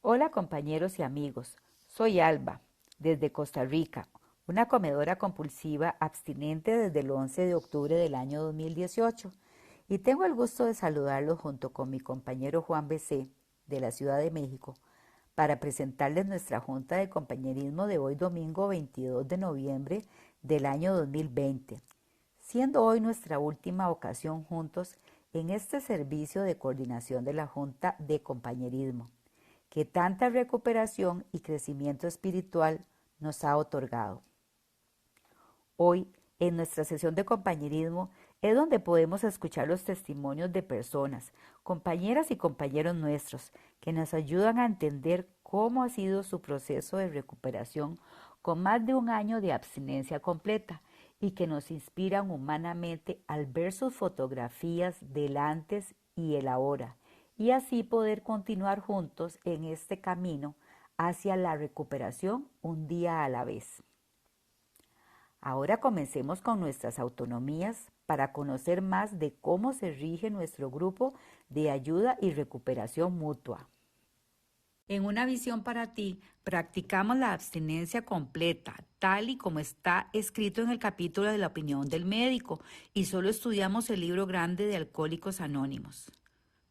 Hola compañeros y amigos, soy Alba, desde Costa Rica, una comedora compulsiva abstinente desde el 11 de octubre del año 2018 y tengo el gusto de saludarlos junto con mi compañero Juan BC de la Ciudad de México para presentarles nuestra junta de compañerismo de hoy domingo 22 de noviembre del año 2020, siendo hoy nuestra última ocasión juntos en este servicio de coordinación de la Junta de Compañerismo que tanta recuperación y crecimiento espiritual nos ha otorgado. Hoy, en nuestra sesión de compañerismo, es donde podemos escuchar los testimonios de personas, compañeras y compañeros nuestros, que nos ayudan a entender cómo ha sido su proceso de recuperación con más de un año de abstinencia completa y que nos inspiran humanamente al ver sus fotografías del antes y el ahora, y así poder continuar juntos en este camino hacia la recuperación un día a la vez. Ahora comencemos con nuestras autonomías para conocer más de cómo se rige nuestro grupo de ayuda y recuperación mutua. En una visión para ti, practicamos la abstinencia completa, tal y como está escrito en el capítulo de la opinión del médico, y solo estudiamos el libro grande de Alcohólicos Anónimos.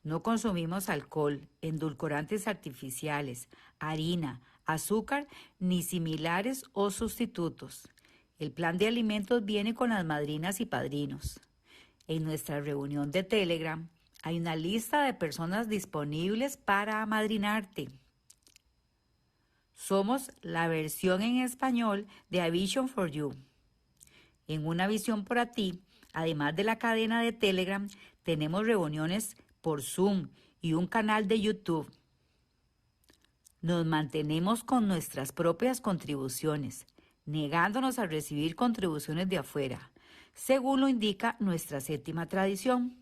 No consumimos alcohol, endulcorantes artificiales, harina, azúcar, ni similares o sustitutos. El plan de alimentos viene con las madrinas y padrinos. En nuestra reunión de Telegram hay una lista de personas disponibles para amadrinarte. Somos la versión en español de A Vision for You. En Una Visión para Ti, además de la cadena de Telegram, tenemos reuniones por Zoom y un canal de YouTube. Nos mantenemos con nuestras propias contribuciones, negándonos a recibir contribuciones de afuera, según lo indica nuestra séptima tradición.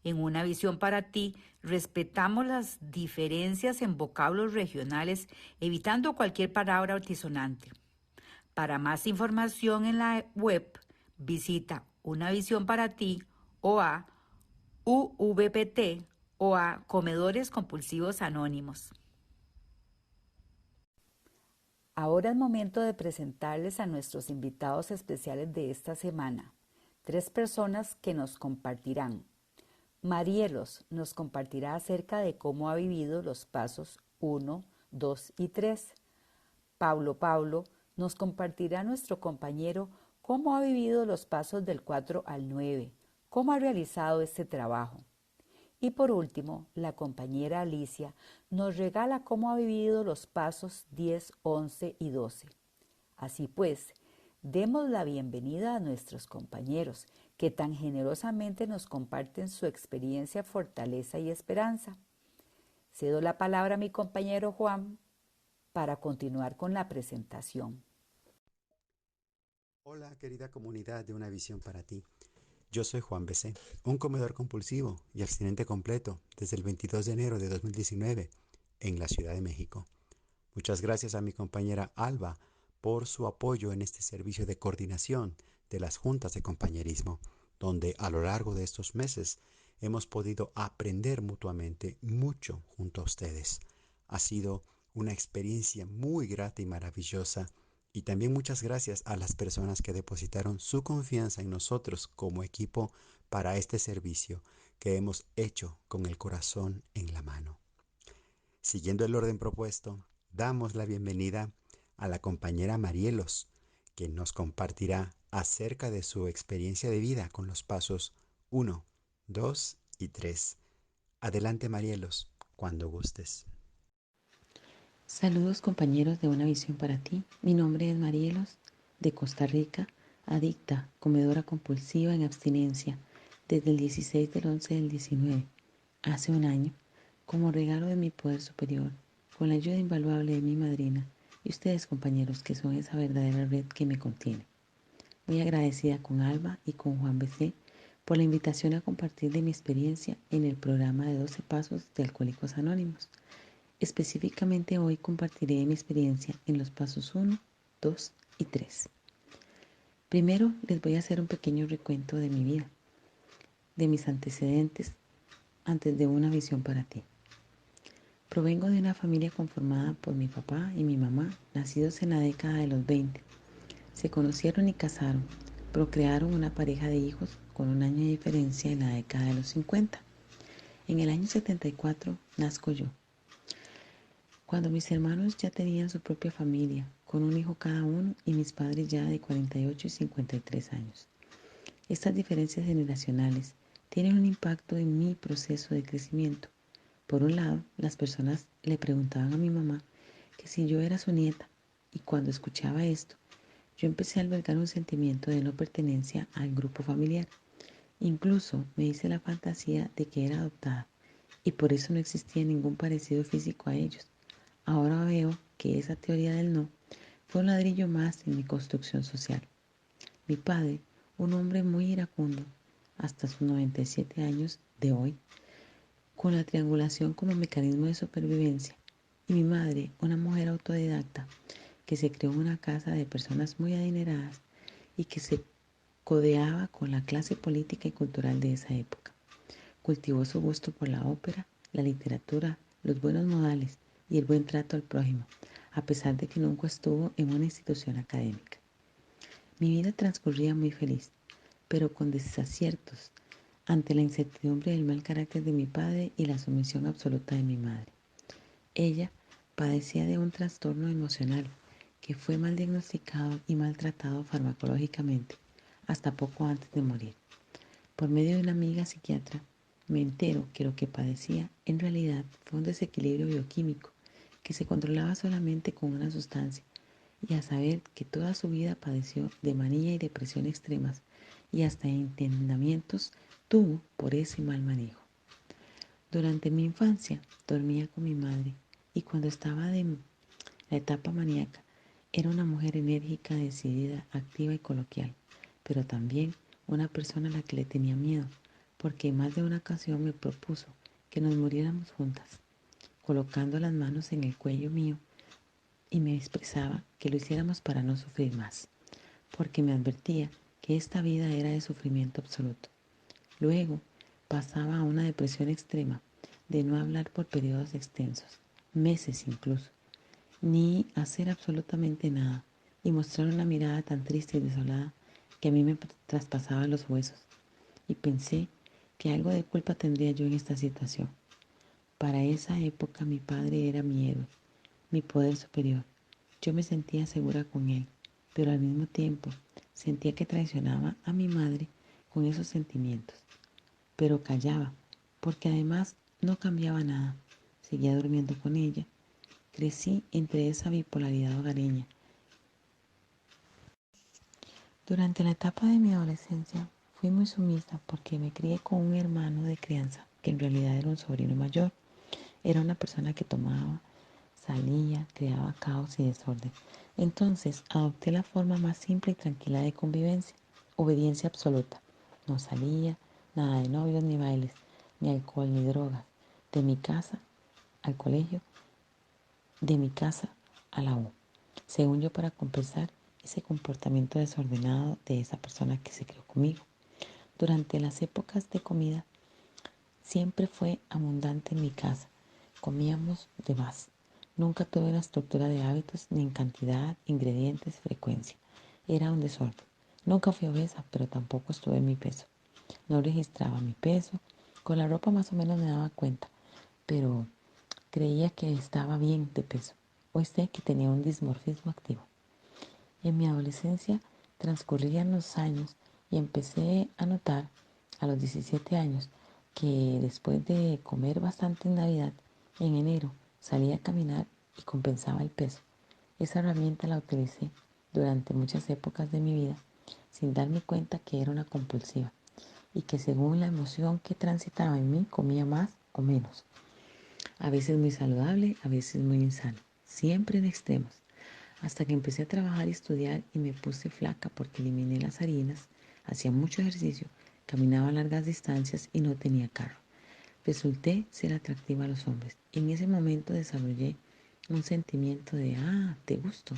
En Una Visión para Ti, respetamos las diferencias en vocablos regionales, evitando cualquier palabra altisonante. Para más información en la web, visita Una Visión para Ti o a UVPT o a Comedores Compulsivos Anónimos. Ahora es momento de presentarles a nuestros invitados especiales de esta semana, 3 personas que nos compartirán. Marielos nos compartirá acerca de cómo ha vivido los pasos 1, 2 y 3. Pablo nos compartirá nuestro compañero cómo ha vivido los pasos del 4 al 9, cómo ha realizado este trabajo. Y por último, la compañera Alicia nos regala cómo ha vivido los pasos 10, 11 y 12. Así pues, demos la bienvenida a nuestros compañeros que tan generosamente nos comparten su experiencia, fortaleza y esperanza. Cedo la palabra a mi compañero Juan para continuar con la presentación. Hola, querida comunidad de Una Visión para Ti. Yo soy Juan BC, un comedor compulsivo y abstinente completo desde el 22 de enero de 2019 en la Ciudad de México. Muchas gracias a mi compañera Alba por su apoyo en este servicio de coordinación de las juntas de compañerismo, donde a lo largo de estos meses hemos podido aprender mutuamente mucho junto a ustedes. Ha sido una experiencia muy grata y maravillosa. Y también muchas gracias a las personas que depositaron su confianza en nosotros como equipo para este servicio que hemos hecho con el corazón en la mano. Siguiendo el orden propuesto, damos la bienvenida a la compañera Marielos, quien nos compartirá acerca de su experiencia de vida con los pasos 1, 2 y 3. Adelante, Marielos, cuando gustes. Saludos compañeros de Una Visión para Ti. Mi nombre es Marielos, de Costa Rica, adicta, comedora compulsiva en abstinencia, desde el 16 del 11 del 19, hace un año, como regalo de mi poder superior, con la ayuda invaluable de mi madrina y ustedes compañeros que son esa verdadera red que me contiene. Muy agradecida con Alba y con Juan BC por la invitación a compartir de mi experiencia en el programa de 12 Pasos de Alcohólicos Anónimos. Específicamente hoy compartiré mi experiencia en los pasos 1, 2 y 3. Primero les voy a hacer un pequeño recuento de mi vida, de mis antecedentes antes de Una Visión para Ti. Provengo de una familia conformada por mi papá y mi mamá, nacidos en la década de los 20. Se conocieron y casaron, procrearon una pareja de hijos con un año de diferencia en la década de los 50. En el año 74 nazco yo, cuando mis hermanos ya tenían su propia familia, con un hijo cada uno y mis padres ya de 48 y 53 años. Estas diferencias generacionales tienen un impacto en mi proceso de crecimiento. Por un lado, las personas le preguntaban a mi mamá que si yo era su nieta, y cuando escuchaba esto, yo empecé a albergar un sentimiento de no pertenencia al grupo familiar. Incluso me hice la fantasía de que era adoptada, y por eso no existía ningún parecido físico a ellos. Ahora veo que esa teoría del no fue un ladrillo más en mi construcción social. Mi padre, un hombre muy iracundo, hasta sus 97 años de hoy, con la triangulación como mecanismo de supervivencia, y mi madre, una mujer autodidacta que se crió en una casa de personas muy adineradas y que se codeaba con la clase política y cultural de esa época. Cultivó su gusto por la ópera, la literatura, los buenos modales y el buen trato al prójimo, a pesar de que nunca estuvo en una institución académica. Mi vida transcurría muy feliz, pero con desaciertos, ante la incertidumbre del mal carácter de mi padre y la sumisión absoluta de mi madre. Ella padecía de un trastorno emocional que fue mal diagnosticado y maltratado farmacológicamente hasta poco antes de morir. Por medio de una amiga psiquiatra, me entero que lo que padecía en realidad fue un desequilibrio bioquímico que se controlaba solamente con una sustancia, y a saber que toda su vida padeció de manía y depresión extremas y hasta internamientos tuvo por ese mal manejo. Durante mi infancia dormía con mi madre y cuando estaba de la etapa maníaca era una mujer enérgica, decidida, activa y coloquial, pero también una persona a la que le tenía miedo, porque en más de una ocasión me propuso que nos muriéramos juntas, colocando las manos en el cuello mío, y me expresaba que lo hiciéramos para no sufrir más, porque me advertía que esta vida era de sufrimiento absoluto. Luego pasaba a una depresión extrema de no hablar por periodos extensos, meses incluso, ni hacer absolutamente nada, y mostrar una mirada tan triste y desolada que a mí me traspasaba los huesos, y pensé que algo de culpa tendría yo en esta situación. Para esa época mi padre era mi héroe, mi poder superior. Yo me sentía segura con él, pero al mismo tiempo sentía que traicionaba a mi madre con esos sentimientos. Pero callaba, porque además no cambiaba nada. Seguía durmiendo con ella. Crecí entre esa bipolaridad hogareña. Durante la etapa de mi adolescencia fui muy sumisa porque me crié con un hermano de crianza que en realidad era un sobrino mayor. Era una persona que tomaba, salía, creaba caos y desorden. Entonces adopté la forma más simple y tranquila de convivencia, obediencia absoluta. No salía, nada de novios ni bailes, ni alcohol ni drogas. De mi casa al colegio, de mi casa a la U. Según yo, para compensar ese comportamiento desordenado de esa persona que se crió conmigo. Durante las épocas de comida, siempre fue abundante en mi casa. Comíamos de más. Nunca tuve una estructura de hábitos ni en cantidad, ingredientes, frecuencia. Era un desorden. Nunca fui obesa, pero tampoco estuve en mi peso. No registraba mi peso. Con la ropa más o menos me daba cuenta, pero creía que estaba bien de peso. Hoy sé que tenía un dismorfismo activo. En mi adolescencia transcurrían los años y empecé a notar a los 17 años que después de comer bastante en Navidad, en enero salía a caminar y compensaba el peso. Esa herramienta la utilicé durante muchas épocas de mi vida sin darme cuenta que era una compulsiva y que según la emoción que transitaba en mí comía más o menos. A veces muy saludable, a veces muy insano, siempre en extremos. Hasta que empecé a trabajar y estudiar y me puse flaca porque eliminé las harinas, hacía mucho ejercicio, caminaba largas distancias y no tenía carro. Resulté ser atractiva a los hombres. En ese momento desarrollé un sentimiento de, te gusto.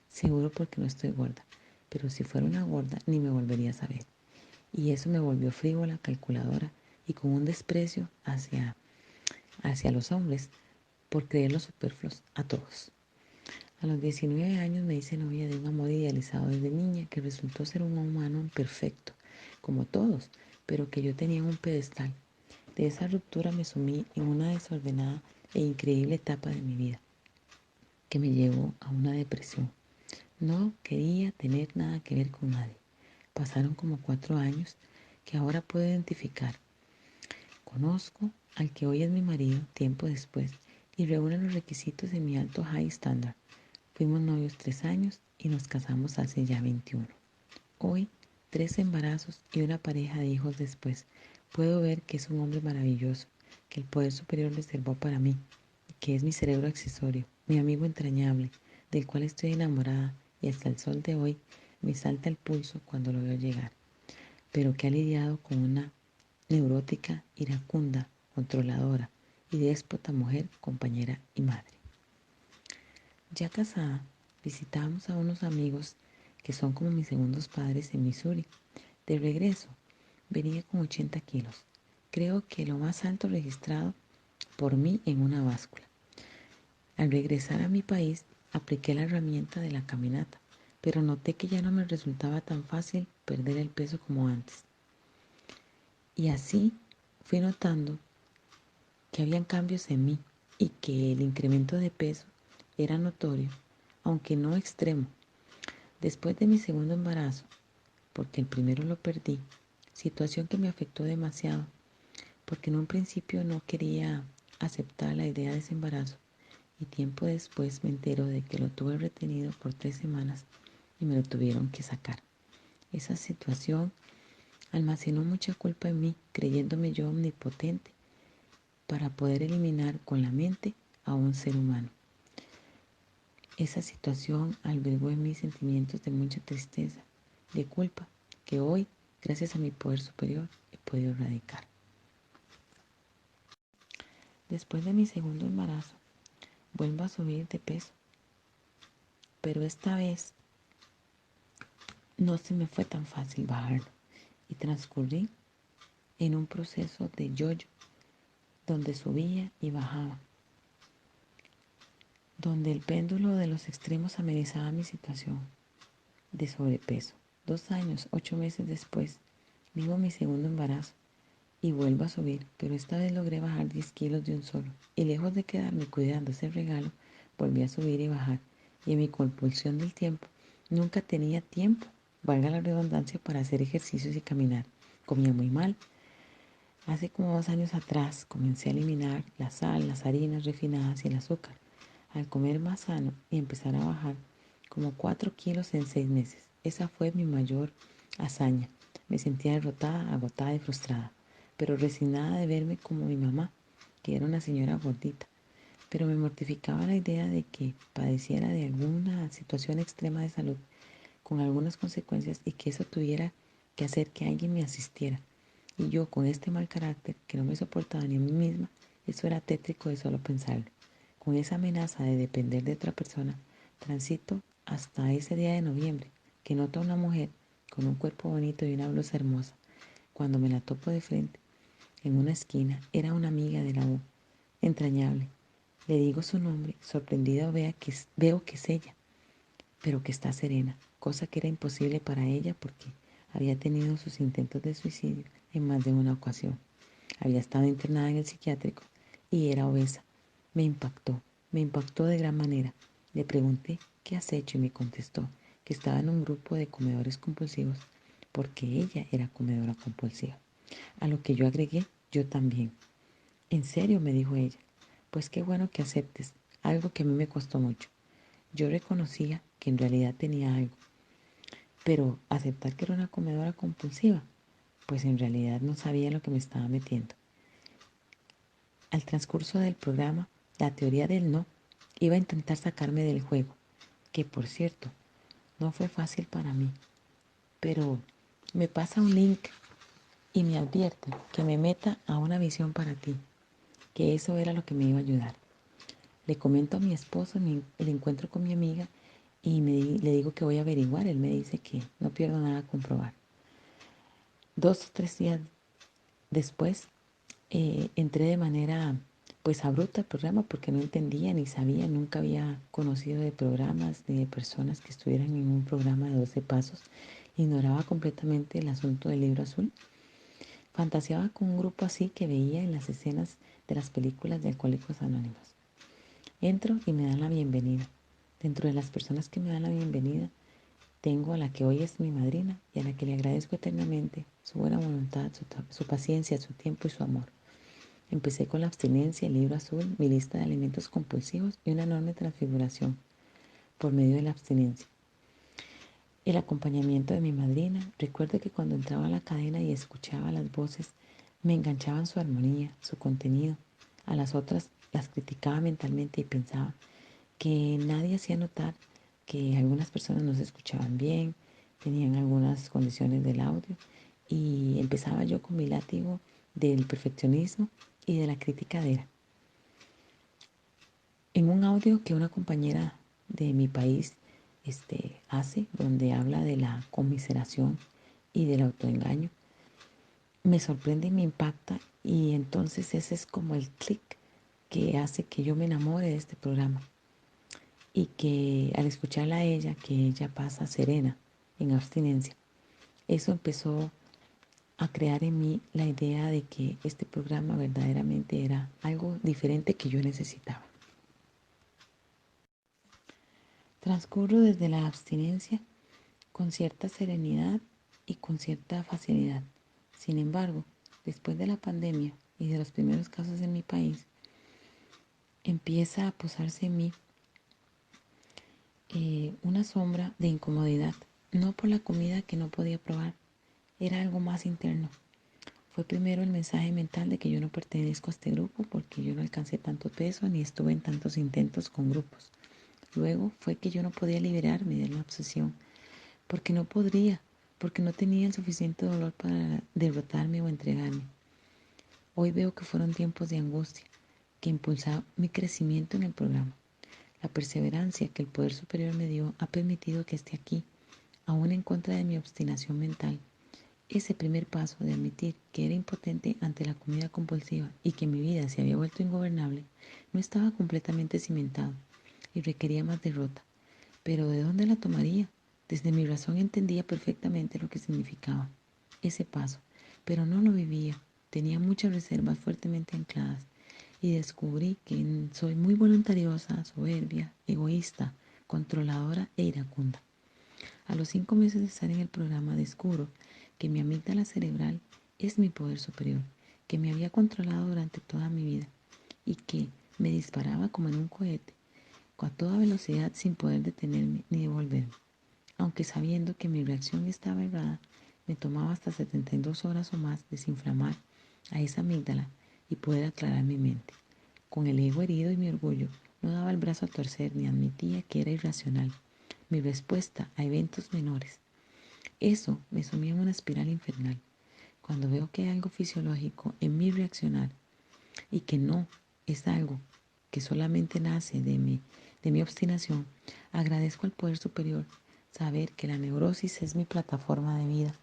Seguro porque no estoy gorda, pero si fuera una gorda ni me volverías a ver. Y eso me volvió frívola, calculadora y con un desprecio hacia los hombres, por creerlos superfluos a todos. A los 19 años me hice novia de un amor idealizado desde niña que resultó ser un humano imperfecto, como todos, pero que yo tenía en un pedestal. De esa ruptura me sumí en una desordenada e increíble etapa de mi vida, que me llevó a una depresión. No quería tener nada que ver con nadie. Pasaron como 4 años que ahora puedo identificar. Conozco al que hoy es mi marido tiempo después y reúne los requisitos de mi alto high standard. Fuimos novios 3 años y nos casamos hace ya 21. Hoy, 3 embarazos y una pareja de hijos después, puedo ver que es un hombre maravilloso, que el poder superior reservó para mí, que es mi cerebro accesorio, mi amigo entrañable, del cual estoy enamorada y hasta el sol de hoy me salta el pulso cuando lo veo llegar, pero que ha lidiado con una neurótica, iracunda, controladora y déspota mujer, compañera y madre. Ya casada, visitamos a unos amigos que son como mis segundos padres en Missouri. De regreso, venía con 80 kilos. Creo que lo más alto registrado por mí en una báscula. Al regresar a mi país, apliqué la herramienta de la caminata, pero noté que ya no me resultaba tan fácil perder el peso como antes. Y así fui notando que habían cambios en mí y que el incremento de peso era notorio, aunque no extremo. Después de mi segundo embarazo, porque el primero lo perdí, situación que me afectó demasiado, porque en un principio no quería aceptar la idea de ese embarazo y tiempo después me entero de que lo tuve retenido por 3 semanas y me lo tuvieron que sacar. Esa situación almacenó mucha culpa en mí, creyéndome yo omnipotente para poder eliminar con la mente a un ser humano. Esa situación albergó en mí sentimientos de mucha tristeza, de culpa, que hoy, gracias a mi poder superior, he podido erradicar. Después de mi segundo embarazo, vuelvo a subir de peso, pero esta vez no se me fue tan fácil bajarlo y transcurrí en un proceso de yo-yo donde subía y bajaba, donde el péndulo de los extremos amenizaba mi situación de sobrepeso. 2 años, 8 meses después, vivo mi segundo embarazo y vuelvo a subir, pero esta vez logré bajar 10 kilos de un solo. Y lejos de quedarme cuidando ese regalo, volví a subir y bajar. Y en mi compulsión del tiempo, nunca tenía tiempo, valga la redundancia, para hacer ejercicios y caminar. Comía muy mal. Hace como 2 años atrás comencé a eliminar la sal, las harinas refinadas y el azúcar. Al comer más sano y empezar a bajar como 4 kilos en 6 meses. Esa fue mi mayor hazaña. Me sentía derrotada, agotada y frustrada, pero resignada de verme como mi mamá, que era una señora gordita. Pero me mortificaba la idea de que padeciera de alguna situación extrema de salud, con algunas consecuencias, y que eso tuviera que hacer que alguien me asistiera. Y yo, con este mal carácter que no me soportaba ni a mí misma, eso era tétrico de solo pensarlo. Con esa amenaza de depender de otra persona, transito hasta ese día de noviembre, que noto a una mujer con un cuerpo bonito y una blusa hermosa. Cuando me la topo de frente, en una esquina, era una amiga de la U, entrañable. Le digo su nombre, sorprendida veo que es ella, pero que está serena, cosa que era imposible para ella porque había tenido sus intentos de suicidio en más de una ocasión. Había estado internada en el psiquiátrico y era obesa. Me impactó de gran manera. Le pregunté, ¿qué has hecho? Y me contestó que estaba en un grupo de comedores compulsivos porque ella era comedora compulsiva. A lo que yo agregué, yo también. ¿En serio? Me dijo ella. Pues qué bueno que aceptes, algo que a mí me costó mucho. Yo reconocía que en realidad tenía algo, pero aceptar que era una comedora compulsiva, pues en realidad no sabía lo que me estaba metiendo. Al transcurso del programa, la teoría del no iba a intentar sacarme del juego, que por cierto, no fue fácil para mí, pero me pasa un link y me advierte que me meta a una visión para ti, que eso era lo que me iba a ayudar. Le comento a mi esposo el encuentro con mi amiga y le digo que voy a averiguar. Él me dice que no pierdo nada a comprobar. 2 o 3 días después entré de manera pues abrupta el programa porque no entendía ni sabía, nunca había conocido de programas ni de personas que estuvieran en un programa de 12 pasos. Ignoraba completamente el asunto del libro azul. Fantaseaba con un grupo así que veía en las escenas de las películas de Alcohólicos Anónimos. Entro y me dan la bienvenida. Dentro de las personas que me dan la bienvenida, tengo a la que hoy es mi madrina y a la que le agradezco eternamente su buena voluntad, su paciencia, su tiempo y su amor. Empecé con la abstinencia, el libro azul, mi lista de alimentos compulsivos y una enorme transfiguración por medio de la abstinencia. El acompañamiento de mi madrina. Recuerdo que cuando entraba a la cadena y escuchaba las voces, me enganchaban su armonía, su contenido. A las otras las criticaba mentalmente y pensaba que nadie hacía notar que algunas personas no se escuchaban bien, tenían algunas condiciones del audio, y empezaba yo con mi látigo del perfeccionismo y de la criticadera. En un audio que una compañera de mi país hace, donde habla de la conmiseración y del autoengaño, me sorprende y me impacta, y entonces ese es como el clic que hace que yo me enamore de este programa, y que al escucharla a ella, que ella pasa serena en abstinencia, eso empezó a crear en mí la idea de que este programa verdaderamente era algo diferente que yo necesitaba. Transcurro desde la abstinencia con cierta serenidad y con cierta facilidad. Sin embargo, después de la pandemia y de los primeros casos en mi país, empieza a posarse en mí una sombra de incomodidad, no por la comida que no podía probar, era algo más interno. Fue primero el mensaje mental de que yo no pertenezco a este grupo porque yo no alcancé tanto peso ni estuve en tantos intentos con grupos. Luego fue que yo no podía liberarme de la obsesión, porque no podría, porque no tenía el suficiente dolor para derrotarme o entregarme. Hoy veo que fueron tiempos de angustia que impulsaron mi crecimiento en el programa. La perseverancia que el poder superior me dio ha permitido que esté aquí, aún en contra de mi obstinación mental. Ese primer paso de admitir que era impotente ante la comida compulsiva y que mi vida se había vuelto ingobernable no estaba completamente cimentado y requería más derrota. Pero ¿de dónde la tomaría? Desde mi razón entendía perfectamente lo que significaba ese paso, pero no lo vivía. Tenía muchas reservas fuertemente ancladas y descubrí que soy muy voluntariosa, soberbia, egoísta, controladora e iracunda. A los 5 meses de estar en el programa descubro que mi amígdala cerebral es mi poder superior, que me había controlado durante toda mi vida y que me disparaba como en un cohete, a toda velocidad sin poder detenerme ni devolverme. Aunque sabiendo que mi reacción estaba errada, me tomaba hasta 72 horas o más desinflamar a esa amígdala y poder aclarar mi mente. Con el ego herido y mi orgullo, no daba el brazo a torcer ni admitía que era irracional mi respuesta a eventos menores. Eso me sumía en una espiral infernal. Cuando veo que hay algo fisiológico en mi reaccionar y que no es algo que solamente nace de mi obstinación, agradezco al poder superior saber que la neurosis es mi plataforma de vida.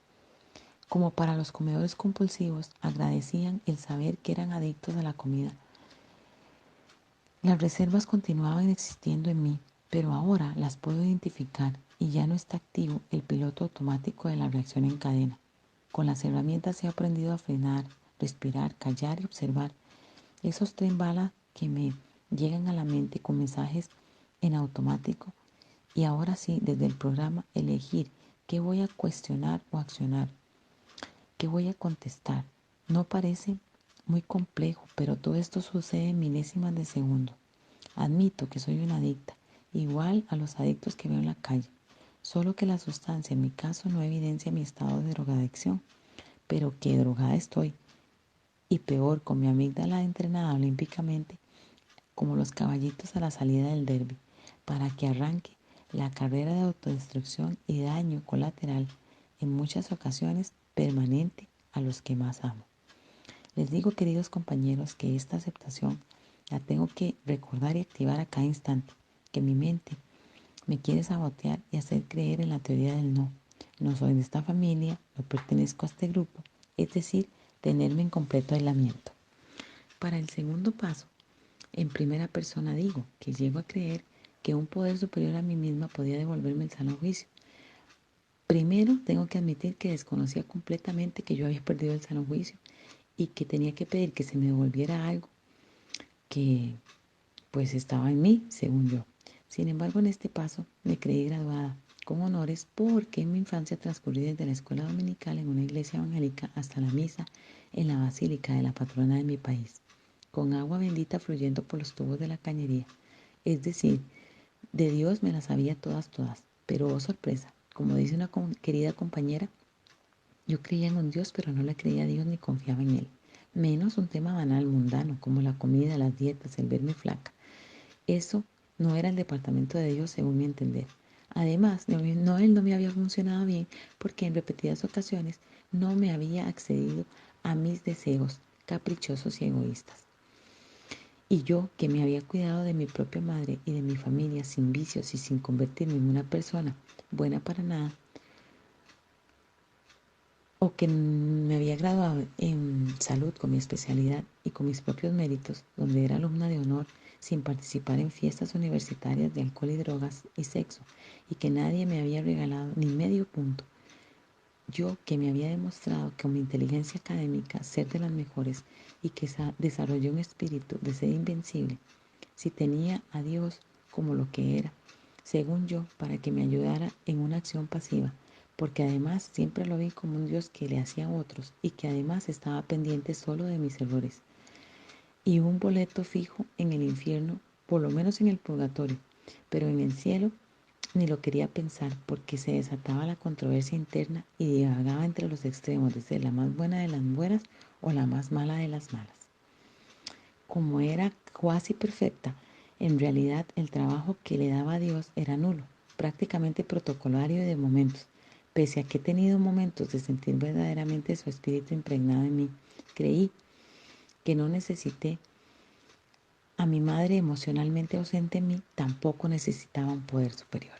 Como para los comedores compulsivos, agradecían el saber que eran adictos a la comida. Las reservas continuaban existiendo en mí, pero ahora las puedo identificar y ya no está activo el piloto automático de la reacción en cadena. Con las herramientas he aprendido a frenar, respirar, callar y observar esos tren bala que me llegan a la mente con mensajes en automático, y ahora sí, desde el programa, elegir qué voy a cuestionar o accionar, qué voy a contestar. No parece muy complejo, pero todo esto sucede en milésimas de segundo. Admito que soy una adicta, igual a los adictos que veo en la calle, solo que la sustancia en mi caso no evidencia mi estado de drogadicción, pero que drogada estoy, y peor, con mi amígdala entrenada olímpicamente como los caballitos a la salida del derbi, para que arranque la carrera de autodestrucción y daño colateral, en muchas ocasiones permanente, a los que más amo. Les digo, queridos compañeros, que esta aceptación la tengo que recordar y activar a cada instante, que mi mente me quiere sabotear y hacer creer en la teoría del no. No soy de esta familia, no pertenezco a este grupo, es decir, tenerme en completo aislamiento. Para el segundo paso, En primera persona digo que llego a creer que un poder superior a mí misma podía devolverme el sano juicio. Primero tengo que admitir que desconocía completamente que yo había perdido el sano juicio y que tenía que pedir que se me devolviera algo que pues estaba en mí, según yo. Sin embargo, en este paso me creí graduada con honores porque en mi infancia transcurrí desde la escuela dominical en una iglesia evangélica hasta la misa en la basílica de la patrona de mi país, con agua bendita fluyendo por los tubos de la cañería. Es decir, de Dios me las sabía todas, pero oh sorpresa, como dice una querida compañera, yo creía en un Dios, pero no le creía a Dios ni confiaba en Él. Menos un tema banal, mundano, como la comida, las dietas, el verme flaca. Eso no era el departamento de Dios, según mi entender. Además, Él no me había funcionado bien porque en repetidas ocasiones no me había accedido a mis deseos caprichosos y egoístas. Y yo, que me había cuidado de mi propia madre y de mi familia sin vicios y sin convertirme en una persona buena para nada, o que me había graduado en salud con mi especialidad y con mis propios méritos, donde era alumna de honor sin participar en fiestas universitarias de alcohol y drogas y sexo, y que nadie me había regalado ni medio punto. Yo, que me había demostrado con mi inteligencia académica ser de las mejores y que desarrollé un espíritu de ser invencible, si tenía a Dios como lo que era, según yo, para que me ayudara en una acción pasiva, porque además siempre lo vi como un Dios que le hacía a otros y que además estaba pendiente solo de mis errores, y un boleto fijo en el infierno, por lo menos en el purgatorio, pero en el cielo ni lo quería pensar porque se desataba la controversia interna y divagaba entre los extremos de ser la más buena de las buenas o la más mala de las malas. Como era cuasi perfecta, en realidad el trabajo que le daba a Dios era nulo, prácticamente protocolario y de momentos. Pese a que he tenido momentos de sentir verdaderamente su espíritu impregnado en mí, creí que no necesité a mi madre emocionalmente ausente en mí, tampoco necesitaba un poder superior.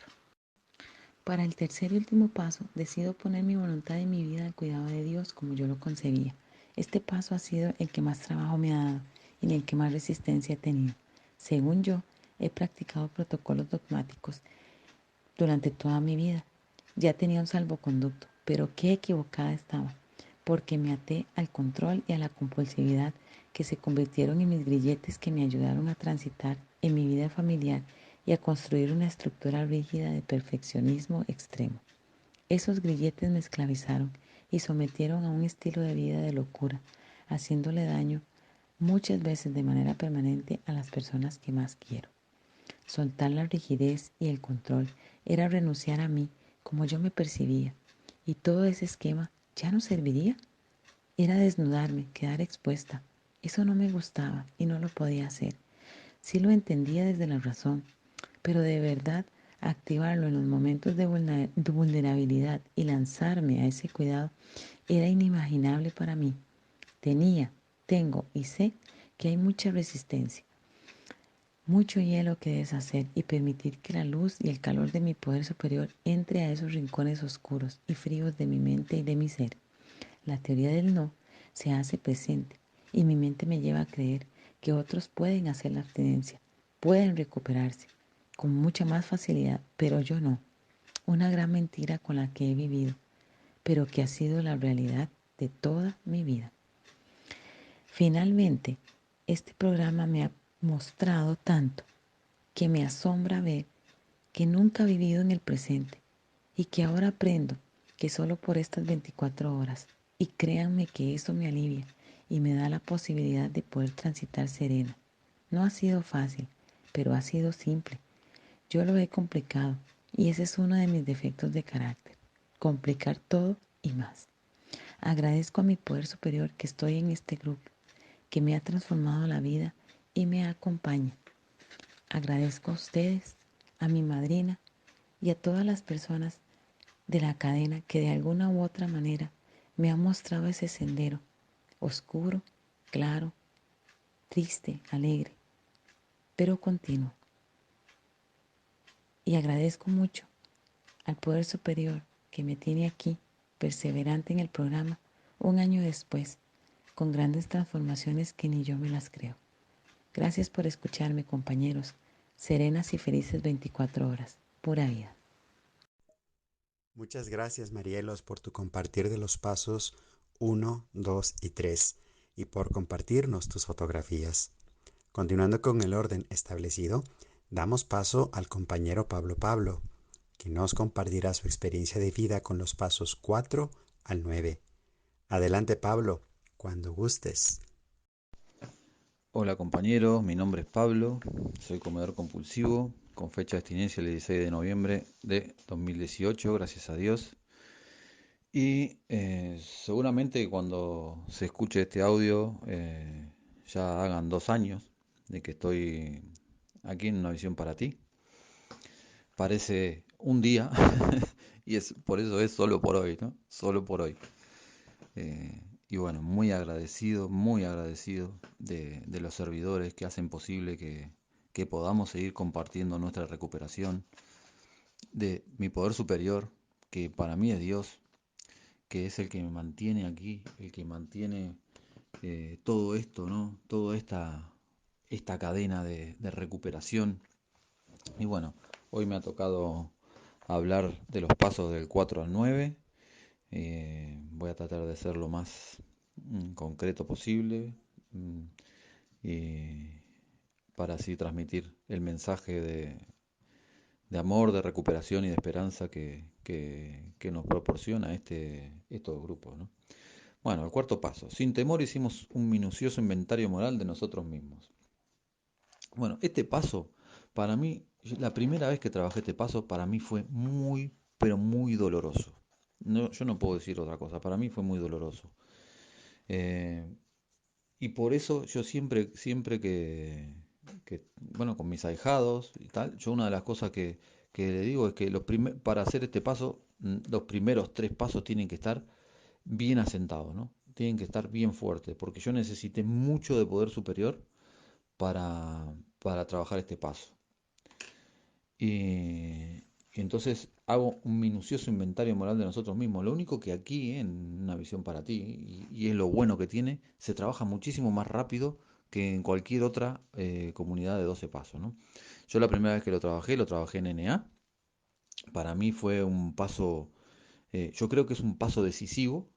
Para el tercer y último paso, decido poner mi voluntad y mi vida al cuidado de Dios como yo lo concebía. Este paso ha sido el que más trabajo me ha dado y en el que más resistencia he tenido. Según yo, he practicado protocolos dogmáticos durante toda mi vida. Ya tenía un salvoconducto, pero qué equivocada estaba, porque me até al control y a la compulsividad que se convirtieron en mis grilletes que me ayudaron a transitar en mi vida familiar y a construir una estructura rígida de perfeccionismo extremo. Esos grilletes me esclavizaron y sometieron a un estilo de vida de locura, haciéndole daño muchas veces de manera permanente a las personas que más quiero. Soltar la rigidez y el control era renunciar a mí como yo me percibía, y todo ese esquema ya no serviría. Era desnudarme, quedar expuesta. Eso no me gustaba y no lo podía hacer. Sí lo entendía desde la razón, pero de verdad activarlo en los momentos de vulnerabilidad y lanzarme a ese cuidado era inimaginable para mí. Tengo y sé que hay mucha resistencia, mucho hielo que deshacer y permitir que la luz y el calor de mi poder superior entre a esos rincones oscuros y fríos de mi mente y de mi ser. La teoría del no se hace presente y mi mente me lleva a creer que otros pueden hacer la abstinencia, pueden recuperarse con mucha más facilidad, pero yo no. Una gran mentira con la que he vivido, pero que ha sido la realidad de toda mi vida. Finalmente, este programa me ha mostrado tanto que me asombra ver que nunca he vivido en el presente y que ahora aprendo que solo por estas 24 horas, y créanme que eso me alivia y me da la posibilidad de poder transitar serena. No ha sido fácil, pero ha sido simple. Yo lo he complicado y ese es uno de mis defectos de carácter, complicar todo y más. Agradezco a mi poder superior que estoy en este grupo, que me ha transformado la vida y me acompaña. Agradezco a ustedes, a mi madrina y a todas las personas de la cadena que de alguna u otra manera me han mostrado ese sendero oscuro, claro, triste, alegre, pero continuo. Y agradezco mucho al poder superior que me tiene aquí, perseverante en el programa, un año después, con grandes transformaciones que ni yo me las creo. Gracias por escucharme, compañeros. Serenas y felices 24 horas. Pura vida. Muchas gracias, Marielos, por tu compartir de los pasos 1, 2 y 3 y por compartirnos tus fotografías. Continuando con el orden establecido, damos paso al compañero Pablo, que nos compartirá su experiencia de vida con los pasos 4 al 9. Adelante, Pablo, cuando gustes. Hola compañeros, mi nombre es Pablo, soy comedor compulsivo, con fecha de abstinencia el 16 de noviembre de 2018, gracias a Dios. Y seguramente cuando se escuche este audio ya hagan 2 años de que estoy aquí en Una Visión para Ti. Parece un día y por eso es solo por hoy, ¿no? Solo por hoy. Y bueno, muy agradecido de los servidores que hacen posible que podamos seguir compartiendo nuestra recuperación, de mi poder superior, que para mí es Dios, que es el que me mantiene aquí, el que mantiene todo esto, ¿no? Toda esta cadena de recuperación. Y bueno, hoy me ha tocado hablar de los pasos del 4 al 9. Voy a tratar de ser lo más concreto posible mm, y para así transmitir el mensaje de amor, de recuperación y de esperanza que nos proporciona estos grupos, ¿no? Bueno, el cuarto paso. Sin temor hicimos un minucioso inventario moral de nosotros mismos. Bueno, este paso, para mí, la primera vez que trabajé este paso, para mí fue muy, pero muy doloroso. No, yo no puedo decir otra cosa, para mí fue muy doloroso. Eh, y por eso yo siempre bueno, con mis ahijados y tal, yo una de las cosas que le digo es que para hacer este paso, los primeros 3 pasos tienen que estar bien asentados, ¿no? Tienen que estar bien fuertes, porque yo necesité mucho de poder superior para trabajar este paso. Y, y entonces hago un minucioso inventario moral de nosotros mismos. Lo único que aquí, en Una Visión para Ti, y es lo bueno que tiene, se trabaja muchísimo más rápido que en cualquier otra comunidad de 12 pasos, ¿no? Yo la primera vez que lo trabajé en NA. Para mí fue un paso, yo creo que es un paso decisivo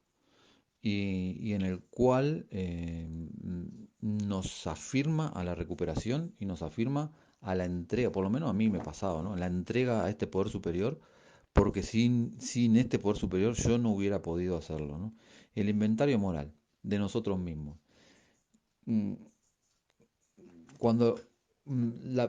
y en el cual nos afirma a la recuperación y nos afirma a la entrega, por lo menos a mí me pasaba, ¿no? La entrega a este poder superior, porque sin este poder superior yo no hubiera podido hacerlo, ¿no? El inventario moral de nosotros mismos. Mm, Cuando,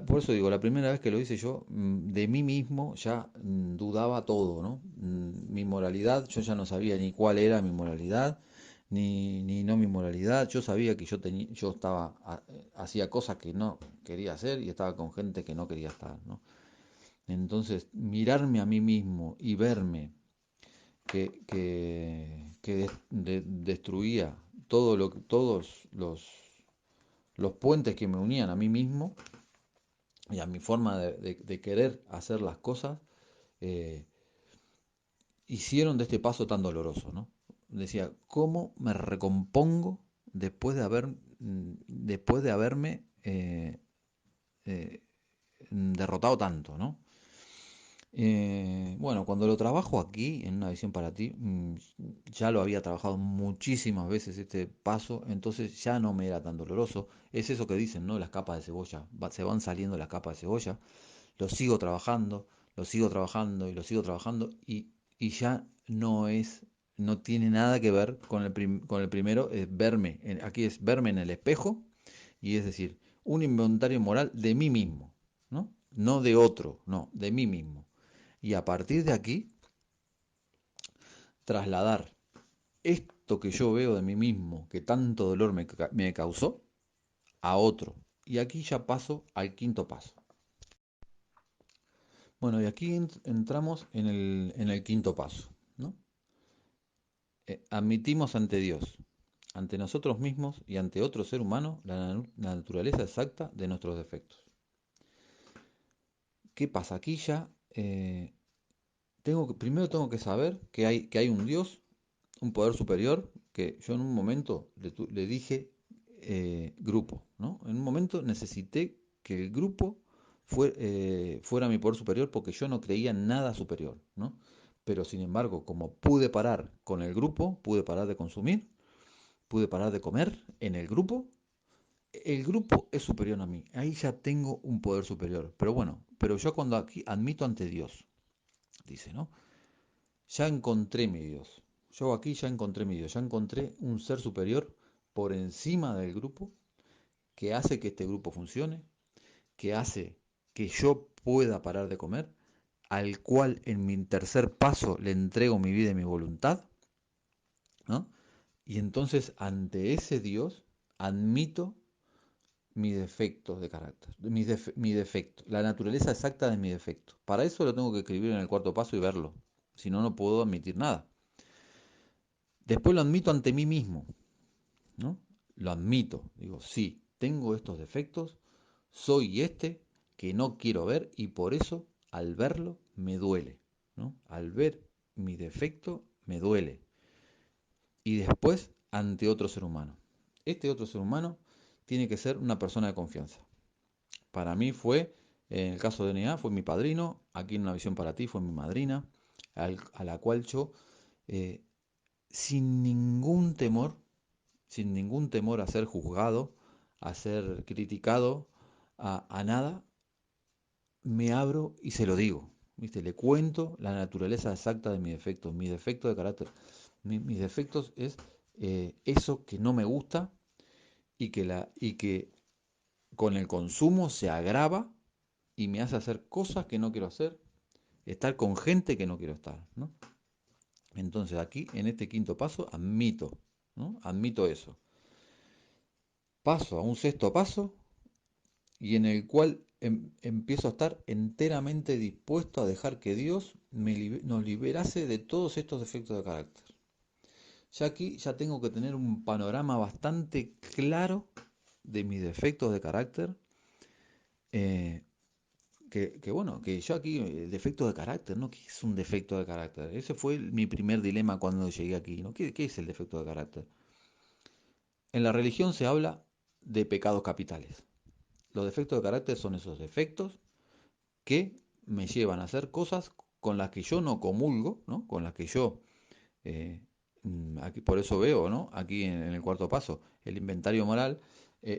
por eso digo, la primera vez que lo hice yo, de mí mismo ya dudaba todo, ¿no? Mi moralidad, yo ya no sabía ni cuál era mi moralidad, ni no mi moralidad. Yo sabía que yo estaba, hacía cosas que no quería hacer y estaba con gente que no quería estar, ¿no? Entonces, mirarme a mí mismo y verme que destruía todos los puentes que me unían a mí mismo y a mi forma de querer hacer las cosas, eh, hicieron de este paso tan doloroso, ¿no? Decía, ¿cómo me recompongo después de haberme eh, derrotado tanto, ¿no? Bueno, cuando lo trabajo aquí, en Una Visión para Ti, ya lo había trabajado muchísimas veces este paso, entonces ya no me era tan doloroso. Es eso que dicen, ¿no? Las capas de cebolla, se van saliendo las capas de cebolla, lo sigo trabajando, lo sigo trabajando y lo sigo trabajando y ya no tiene nada que ver con el primero, aquí es verme en el espejo y es decir, un inventario moral de mí mismo, ¿no? No de otro, no, de mí mismo. Y a partir de aquí, trasladar esto que yo veo de mí mismo, que tanto dolor me causó, a otro. Y aquí ya paso al quinto paso. Bueno, y aquí entramos en el quinto paso, ¿no? Admitimos ante Dios, ante nosotros mismos y ante otro ser humano la naturaleza exacta de nuestros defectos. ¿Qué pasa? Aquí ya primero tengo que saber que hay un Dios, un poder superior, que yo en un momento le dije, grupo, ¿no? En un momento necesité que el grupo fuera mi poder superior porque yo no creía en nada superior, ¿no? Pero sin embargo, como pude parar con el grupo, pude parar de consumir, pude parar de comer en el grupo es superior a mí. Ahí ya tengo un poder superior. Pero bueno, pero yo cuando aquí admito ante Dios, dice, ¿no? Ya encontré mi Dios. Yo aquí ya encontré mi Dios. Ya encontré un ser superior por encima del grupo que hace que este grupo funcione, que hace que yo pueda parar de comer, al cual en mi tercer paso le entrego mi vida y mi voluntad, ¿no? Y entonces ante ese Dios admito mis defectos de carácter, mi defecto, la naturaleza exacta de mi defecto. Para eso lo tengo que escribir en el cuarto paso y verlo. Si no, no puedo admitir nada. Después lo admito ante mí mismo, ¿no? Lo admito. Digo, sí, tengo estos defectos, soy este que no quiero ver y por eso al verlo me duele, ¿no? Al ver mi defecto me duele. Y después ante otro ser humano. Este otro ser humano tiene que ser una persona de confianza. Para mí fue, en el caso de NA, fue mi padrino, aquí en Una Visión para Ti fue mi madrina, a la cual yo, eh, sin ningún temor, sin ningún temor a ser juzgado, a ser criticado, a nada, me abro y se lo digo. ¿Viste? Le cuento la naturaleza exacta de mi defecto de carácter. Mis defectos es eso que no me gusta y que con el consumo se agrava y me hace hacer cosas que no quiero hacer, estar con gente que no quiero estar, ¿no? Entonces aquí, en este quinto paso, admito, ¿no? Admito eso. Paso a un sexto paso y en el cual empiezo a estar enteramente dispuesto a dejar que Dios nos liberase de todos estos defectos de carácter. Ya aquí ya tengo que tener un panorama bastante claro de mis defectos de carácter, eh, bueno, que yo aquí, el defecto de carácter, ¿no? ¿Qué es un defecto de carácter? Ese fue mi primer dilema cuando llegué aquí, ¿no? ¿Qué es el defecto de carácter? En la religión se habla de pecados capitales. Los defectos de carácter son esos defectos que me llevan a hacer cosas con las que yo no comulgo, ¿no? Con las que yo, eh, aquí, por eso veo, ¿no? Aquí en el cuarto paso, el inventario moral,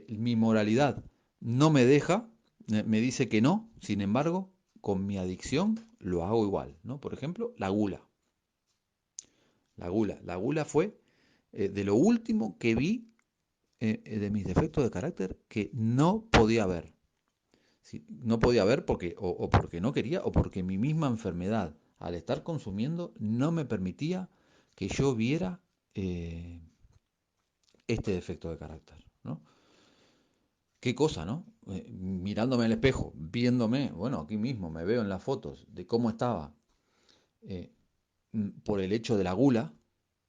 mi moralidad no me deja, me dice que no, sin embargo, con mi adicción lo hago igual, ¿no? Por ejemplo, la gula. La gula fue de lo último que vi de mis defectos de carácter que no podía ver. ¿Sí? No podía ver porque, o porque no quería, o porque mi misma enfermedad, al estar consumiendo, no me permitía que yo viera eh, este defecto de carácter, ¿no? Qué cosa, ¿no? Mirándome al espejo, viéndome, bueno, aquí mismo me veo en las fotos de cómo estaba eh, por el hecho de la gula,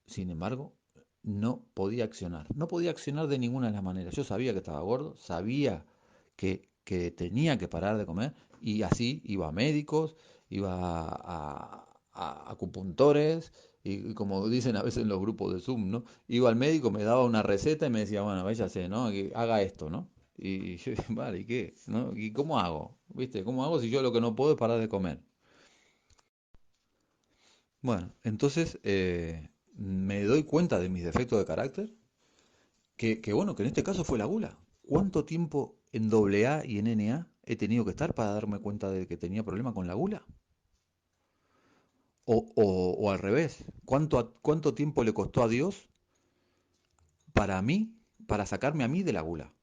sin embargo, no podía accionar. No podía accionar de ninguna de las maneras. Yo sabía que estaba gordo, sabía que tenía que parar de comer y así iba a médicos, iba a acupuntores y como dicen a veces en los grupos de Zoom, ¿no? Iba al médico, me daba una receta y me decía, bueno, váyase, ¿no? Que haga esto, ¿no? Y yo, vale, ¿y qué? ¿No? ¿Y cómo hago? ¿Viste? ¿Cómo hago si yo lo que no puedo es parar de comer? Bueno, entonces me doy cuenta de mis defectos de carácter, bueno, que en este caso fue la gula. ¿Cuánto tiempo en AA y en NA he tenido que estar para darme cuenta de que tenía problema con la gula? O al revés, ¿cuánto tiempo le costó a Dios para mí, para sacarme a mí de la gula?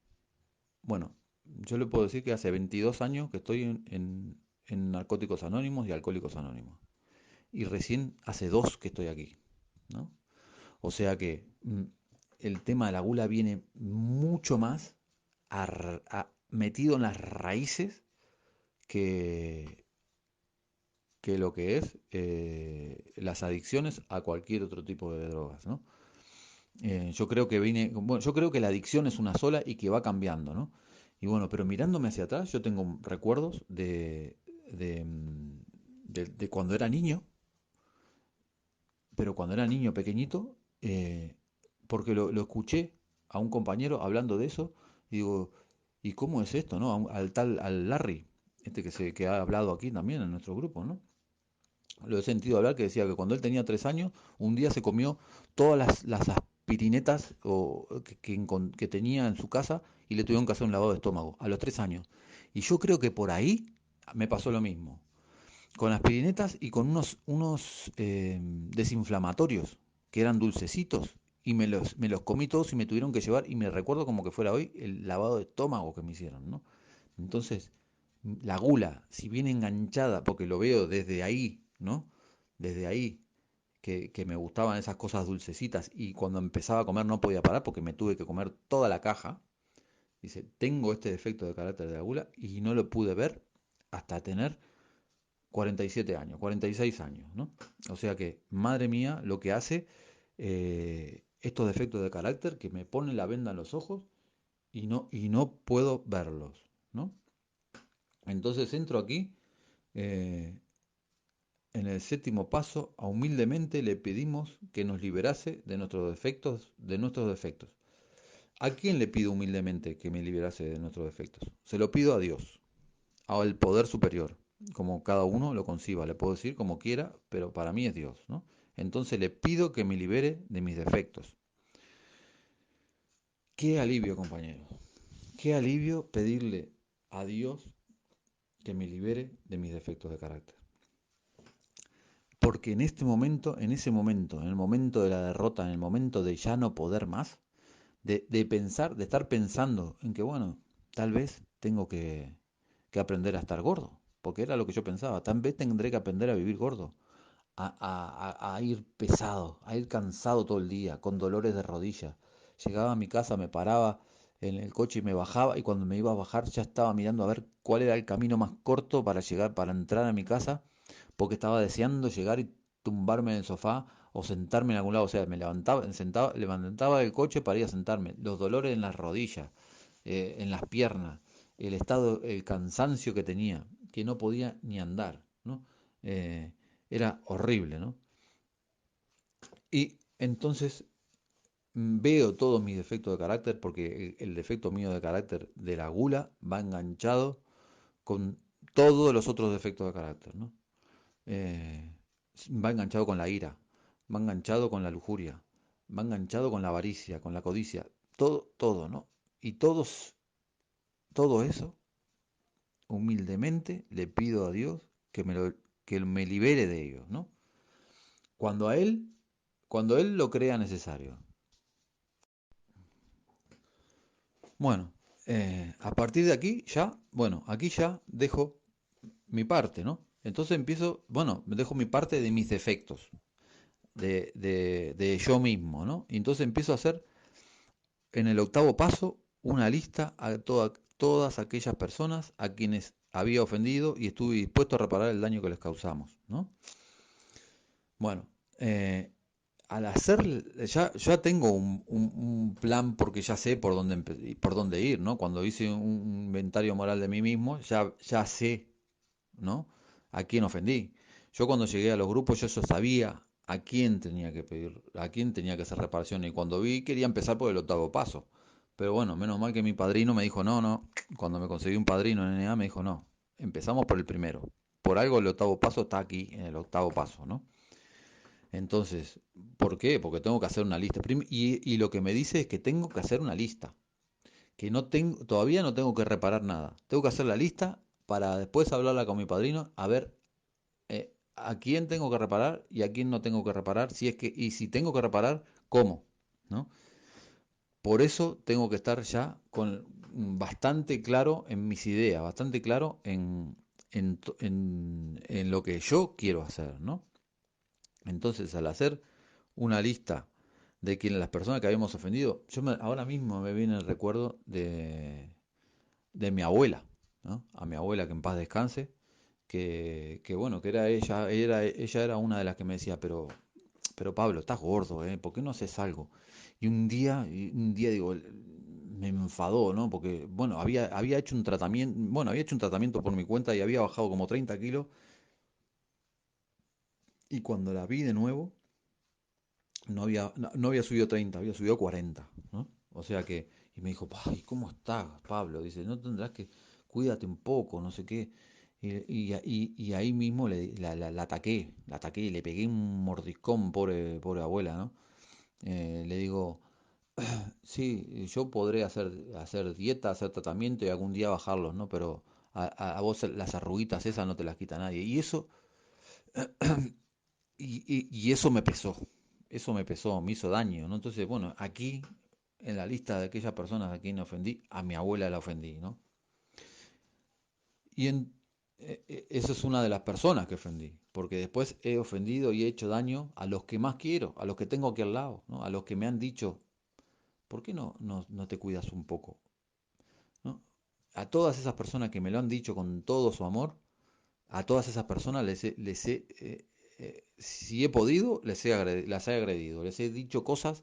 Bueno, yo le puedo decir que hace 22 años que estoy en Narcóticos Anónimos y Alcohólicos Anónimos. Y recién hace 2 que estoy aquí, ¿no? O sea que el tema de la gula viene mucho más metido en las raíces que, que lo que es las adicciones a cualquier otro tipo de drogas, ¿no? Yo creo que bueno, yo creo que la adicción es una sola y que va cambiando, ¿no? Y bueno, pero mirándome hacia atrás, yo tengo recuerdos de, mm, de cuando era niño, pero cuando era niño pequeñito, porque lo escuché a un compañero hablando de eso y digo, ¿y cómo es esto, no? Al Larry, que ha hablado aquí también en nuestro grupo, ¿no? Lo he sentido hablar que decía que cuando él tenía 3 años, un día se comió todas las aspirinetas que tenía en su casa y le tuvieron que hacer un lavado de estómago a los 3 años. Y yo creo que por ahí me pasó lo mismo con aspirinetas y con unos desinflamatorios que eran dulcecitos y me los comí todos y me tuvieron que llevar y me recuerdo como que fuera hoy el lavado de estómago que me hicieron, ¿no? Entonces, la gula, si bien enganchada, porque lo veo desde ahí, ¿no? Desde ahí, que me gustaban esas cosas dulcecitas y cuando empezaba a comer no podía parar porque me tuve que comer toda la caja. Dice, tengo este defecto de carácter de la gula y no lo pude ver hasta tener 47 años, 46 años, ¿no? O sea que, madre mía, lo que hace estos defectos de carácter que me ponen la venda en los ojos y no puedo verlos, ¿no? Entonces entro aquí, eh, en el séptimo paso, a humildemente le pedimos que nos liberase de nuestros defectos. ¿A quién le pido humildemente que me liberase de nuestros defectos? Se lo pido a Dios, al poder superior, como cada uno lo conciba, le puedo decir como quiera, pero para mí es Dios, ¿no? Entonces le pido que me libere de mis defectos. Qué alivio, compañero. Qué alivio pedirle a Dios que me libere de mis defectos de carácter. Porque en este momento, en ese momento, en el momento de la derrota, en el momento de ya no poder más, de pensar, de estar pensando en que, bueno, tal vez tengo que aprender a estar gordo, porque era lo que yo pensaba, tal vez tendré que aprender a vivir gordo, a ir pesado, a ir cansado todo el día, con dolores de rodilla. Llegaba a mi casa, me paraba en el coche y me bajaba, y cuando me iba a bajar ya estaba mirando a ver cuál era el camino más corto para llegar, para entrar a mi casa, porque estaba deseando llegar y tumbarme en el sofá o sentarme en algún lado. O sea, levantaba del coche para ir a sentarme. Los dolores en las rodillas, en las piernas, el cansancio que tenía, que no podía ni andar, ¿no? Eh, Era horrible, ¿no? Y entonces veo todos mis defectos de carácter porque el defecto mío de carácter de la gula va enganchado con todos los otros defectos de carácter, ¿no? Eh, Va enganchado con la ira, va enganchado con la lujuria, va enganchado con la avaricia, con la codicia, todo, todo, ¿no? Y todo eso, humildemente le pido a Dios que me libere de ellos, ¿no? Cuando a Él, cuando Él lo crea necesario. Bueno, a partir de aquí ya, bueno, aquí ya dejo mi parte, ¿no? Entonces empiezo, bueno, dejo mi parte de mis defectos, de yo mismo, ¿no? Y entonces empiezo a hacer en el octavo paso una lista a todas aquellas personas a quienes había ofendido y estuve dispuesto a reparar el daño que les causamos, ¿no? Bueno, al hacer, ya tengo un plan porque ya sé por dónde ir, ¿no? Cuando hice un inventario moral de mí mismo, ya sé, ¿no? A quién ofendí. Yo cuando llegué a los grupos, yo sabía a quién tenía que pedir, a quién tenía que hacer reparación. Y cuando vi, quería empezar por el octavo paso. Pero bueno, menos mal que mi padrino me dijo, no, no. Cuando me conseguí un padrino en NA, me dijo, no. Empezamos por el primero. Por algo el octavo paso está aquí, en el octavo paso, ¿no? Entonces, ¿por qué? Porque tengo que hacer una lista. Y lo que me dice es que tengo que hacer una lista. Que no tengo, todavía no tengo que reparar nada. Tengo que hacer la lista para después hablarla con mi padrino, a ver a quién tengo que reparar y a quién no tengo que reparar, y si tengo que reparar, ¿cómo? ¿No? Por eso tengo que estar ya con bastante claro en mis ideas, bastante claro en lo que yo quiero hacer, ¿no? Entonces, al hacer una lista de quienes las personas que habíamos ofendido, ahora mismo me viene el recuerdo de mi abuela, ¿no? A mi abuela que en paz descanse, que bueno, que ella era una de las que me decía, pero Pablo, estás gordo, ¿eh? ¿Por qué no haces algo? Y un día digo, me enfadó, ¿no? Porque, bueno, había hecho un tratamiento, bueno, había hecho un tratamiento por mi cuenta y había bajado como 30 kilos, y cuando la vi de nuevo, no había subido 30, había subido 40, ¿no? O sea que, y me dijo, ay, ¿cómo estás, Pablo? Dice, no tendrás que, cuídate un poco, no sé qué. Y ahí mismo la ataqué y le pegué un mordiscón, pobre abuela, ¿no? Le digo, sí, yo podré hacer dieta, hacer tratamiento y algún día bajarlos, ¿no? Pero a vos las arruguitas esas no te las quita nadie. Y eso me pesó, me hizo daño, ¿no? Entonces, bueno, aquí, en la lista de aquellas personas a quien ofendí, a mi abuela la ofendí, ¿no? Y eso es una de las personas que ofendí, porque después he ofendido y he hecho daño a los que más quiero, a los que tengo aquí al lado, ¿no? A los que me han dicho, ¿por qué no te cuidas un poco? ¿No? A todas esas personas que me lo han dicho con todo su amor, a todas esas personas si he podido, las he agredido, les he dicho cosas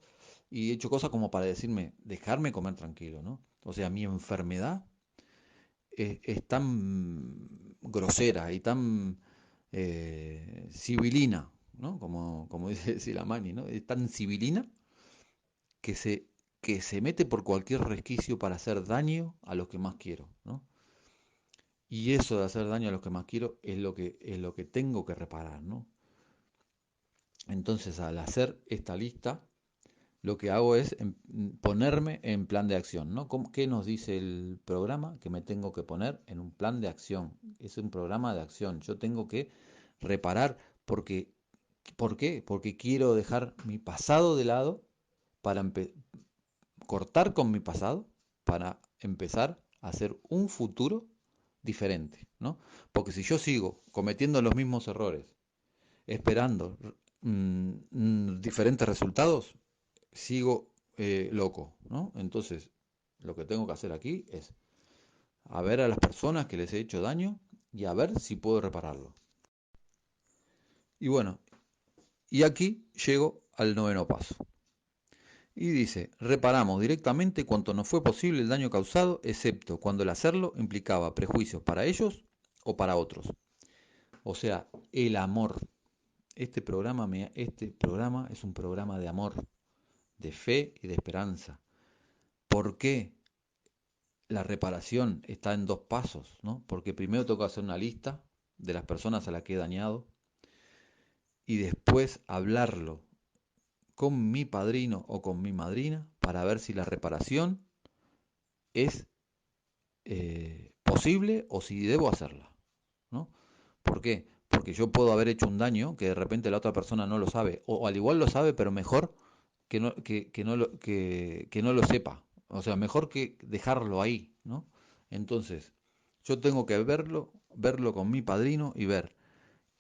y he hecho cosas como para decirme, dejarme comer tranquilo, ¿no? O sea, mi enfermedad es tan grosera y tan civilina, ¿no? Como dice Silamani, ¿no? Es tan civilina que se, que se mete por cualquier resquicio para hacer daño a los que más quiero, ¿no? Y eso de hacer daño a los que más quiero es lo que tengo que reparar, ¿no? Entonces, al hacer esta lista, lo que hago es ponerme en plan de acción, ¿no? ¿Qué nos dice el programa? Que me tengo que poner en un plan de acción. Es un programa de acción. Yo tengo que reparar porque, ¿por qué? Porque quiero dejar mi pasado de lado para cortar con mi pasado para empezar a hacer un futuro diferente, ¿no? Porque si yo sigo cometiendo los mismos errores, esperando diferentes resultados, sigo loco, ¿no? Entonces, lo que tengo que hacer aquí es a ver a las personas que les he hecho daño y a ver si puedo repararlo. Y bueno, y aquí llego al noveno paso. Y dice, reparamos directamente cuanto nos fue posible el daño causado, excepto cuando el hacerlo implicaba prejuicios para ellos o para otros. O sea, el amor. Este programa es un programa de amor, de fe y de esperanza. ¿Por qué la reparación está en dos pasos? ¿No? Porque primero tengo que hacer una lista de las personas a las que he dañado y después hablarlo con mi padrino o con mi madrina para ver si la reparación es posible o si debo hacerla, ¿no? ¿Por qué? Porque yo puedo haber hecho un daño que de repente la otra persona no lo sabe, o al igual lo sabe, pero mejor que no lo sepa. O sea, mejor que dejarlo ahí, ¿no? Entonces, yo tengo que verlo con mi padrino y ver.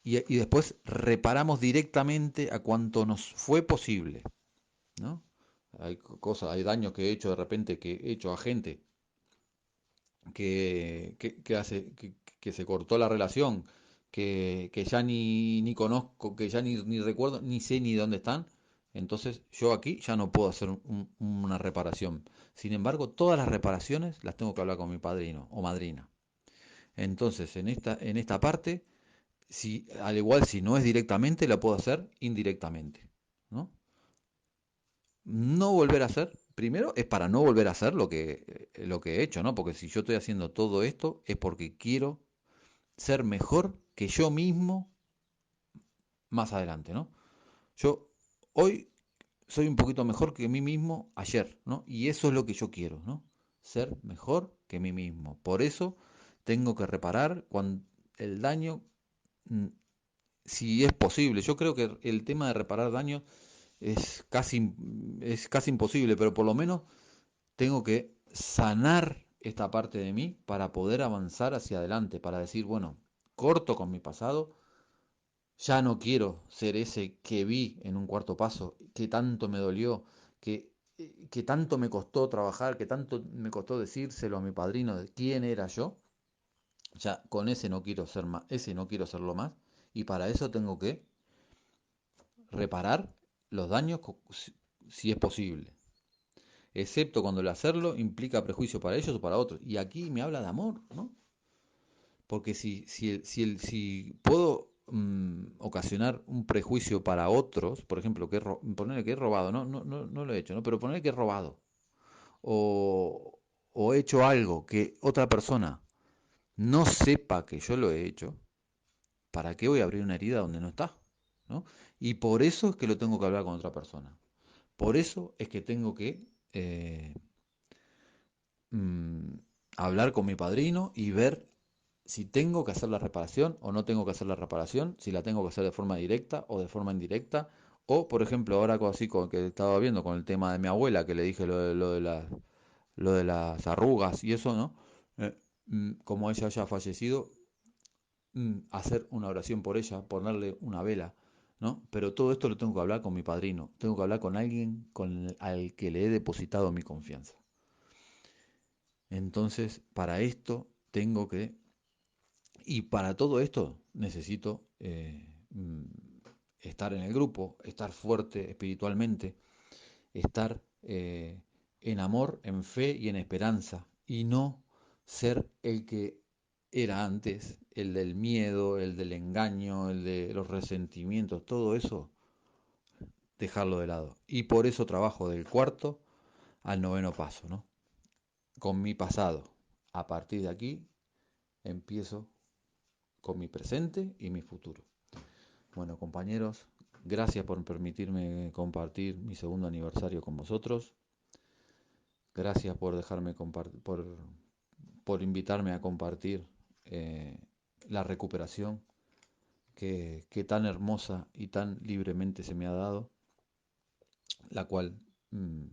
Y después reparamos directamente a cuanto nos fue posible, ¿no? Hay daños que he hecho de repente, que he hecho a gente que se cortó la relación, que ya ni conozco, que ya ni recuerdo, ni sé ni dónde están. Entonces yo aquí ya no puedo hacer una reparación. Sin embargo, todas las reparaciones las tengo que hablar con mi padrino o madrina. Entonces, en esta parte, si, al igual si no es directamente, la puedo hacer indirectamente, ¿no? No volver a hacer, primero es para no volver a hacer lo que he hecho, ¿no? Porque si yo estoy haciendo todo esto es porque quiero ser mejor que yo mismo más adelante, ¿no? Yo hoy soy un poquito mejor que mí mismo ayer, ¿no? Y eso es lo que yo quiero, ¿no? Ser mejor que mí mismo. Por eso tengo que reparar el daño, mm, si es posible. Yo creo que el tema de reparar daño es casi imposible, pero por lo menos tengo que sanar esta parte de mí para poder avanzar hacia adelante, para decir, bueno, corto con mi pasado, ya no quiero ser ese que vi en un cuarto paso, que tanto me dolió, que tanto me costó trabajar, que tanto me costó decírselo a mi padrino de quién era yo. Ya con ese no quiero ser más, ese no quiero serlo más, y para eso tengo que reparar los daños si es posible, excepto cuando el hacerlo implica prejuicio para ellos o para otros. Y aquí me habla de amor, ¿no? Porque si puedo ocasionar un prejuicio para otros, por ejemplo, ponerle que he robado, no lo he hecho, ¿no? Pero ponerle que he robado. o he hecho algo que otra persona no sepa que yo lo he hecho, ¿para qué voy a abrir una herida donde no está? ¿No? Y por eso es que lo tengo que hablar con otra persona. Por eso es que tengo que eh, mm, hablar con mi padrino y ver si tengo que hacer la reparación o no tengo que hacer la reparación, si la tengo que hacer de forma directa o de forma indirecta. O, por ejemplo, ahora así con que estaba viendo con el tema de mi abuela, que le dije lo de las arrugas y eso, ¿no? Como ella ya ha fallecido, hacer una oración por ella, ponerle una vela, ¿no? Pero todo esto lo tengo que hablar con mi padrino, tengo que hablar con alguien al que le he depositado mi confianza. Entonces, para esto tengo que, y para todo esto necesito estar en el grupo, estar fuerte espiritualmente, estar en amor, en fe y en esperanza, y no ser el que era antes, el del miedo, el del engaño, el de los resentimientos, todo eso, dejarlo de lado. Y por eso trabajo del cuarto al noveno paso, ¿no? Con mi pasado. A partir de aquí empiezo con mi presente y mi futuro. Bueno, compañeros, gracias por permitirme compartir mi segundo aniversario con vosotros. Gracias por dejarme por invitarme a compartir eh, la recuperación que tan hermosa y tan libremente se me ha dado, la cual mm,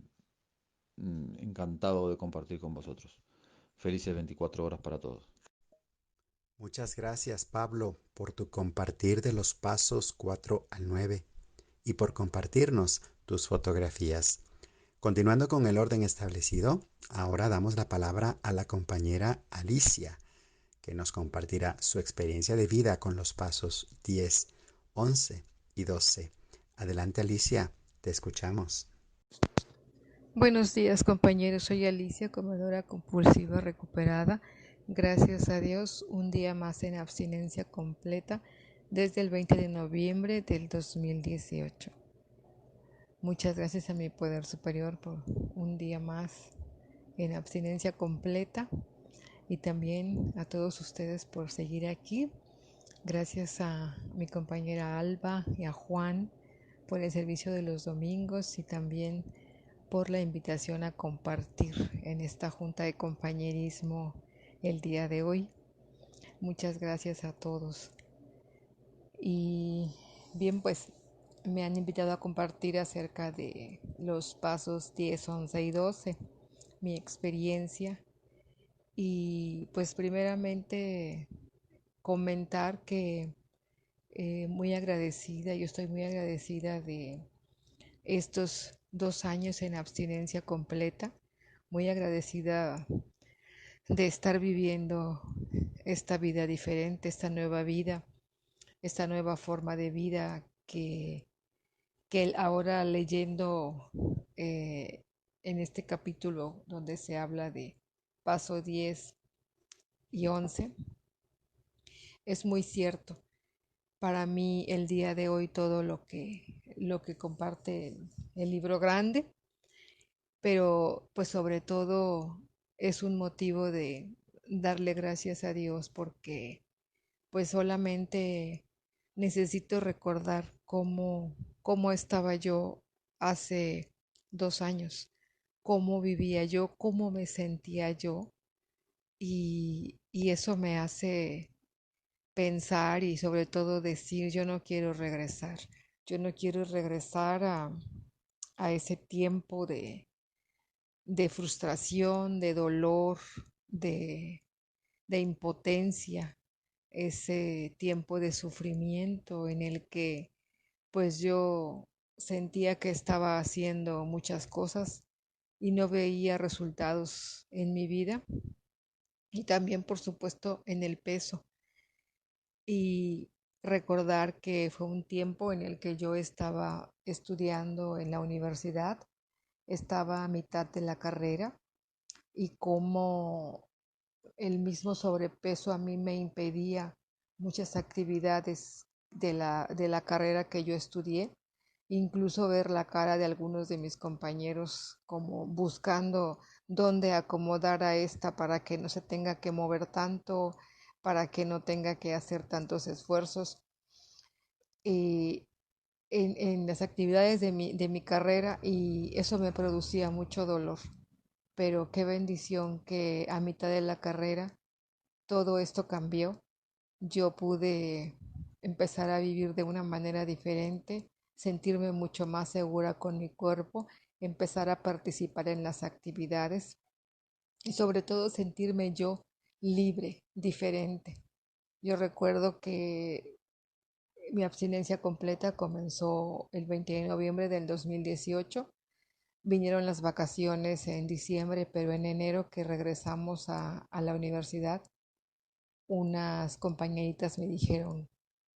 encantado de compartir con vosotros. Felices 24 horas para todos. Muchas gracias, Pablo, por tu compartir de los pasos 4 al 9 y por compartirnos tus fotografías. Continuando con el orden establecido, ahora damos la palabra a la compañera Alicia, que nos compartirá su experiencia de vida con los pasos 10, 11 y 12. Adelante, Alicia, te escuchamos. Buenos días, compañeros. Soy Alicia, comedora compulsiva recuperada. Gracias a Dios, un día más en abstinencia completa desde el 20 de noviembre del 2018. Muchas gracias a mi poder superior por un día más en abstinencia completa y también a todos ustedes por seguir aquí. Gracias a mi compañera Alba y a Juan por el servicio de los domingos y también por la invitación a compartir en esta junta de compañerismo el día de hoy. Muchas gracias a todos. Y bien, pues me han invitado a compartir acerca de los pasos 10, 11 y 12, mi experiencia. Y pues primeramente comentar que muy agradecida, yo estoy muy agradecida de estos 2 años en abstinencia completa, muy agradecida de estar viviendo esta vida diferente, esta nueva vida, esta nueva forma de vida que ahora leyendo en este capítulo donde se habla de paso 10 y 11, es muy cierto. Para mí el día de hoy todo lo que comparte el libro grande, pero pues sobre todo es un motivo de darle gracias a Dios porque pues solamente necesito recordar cómo estaba yo hace 2 años, cómo vivía yo, cómo me sentía yo y eso me hace pensar y sobre todo decir yo no quiero regresar a ese tiempo de frustración, de dolor, de, de impotencia, ese tiempo de sufrimiento en el que pues yo sentía que estaba haciendo muchas cosas y no veía resultados en mi vida y también por supuesto en el peso y recordar que fue un tiempo en el que yo estaba estudiando en la universidad, estaba a mitad de la carrera y cómo el mismo sobrepeso a mí me impedía muchas actividades de la carrera que yo estudié. incluso ver la cara de algunos de mis compañeros como buscando dónde acomodar a esta para que no se tenga que mover tanto, para que no tenga que hacer tantos esfuerzos en las actividades de mi carrera, y eso me producía mucho dolor. Pero qué bendición que a mitad de la carrera todo esto cambió. Yo pude empezar a vivir de una manera diferente, sentirme mucho más segura con mi cuerpo, empezar a participar en las actividades y sobre todo sentirme yo libre, diferente. Yo recuerdo que mi abstinencia completa comenzó el 20 de noviembre del 2018. Vinieron las vacaciones en diciembre, pero en enero que regresamos a la universidad, unas compañeritas me dijeron: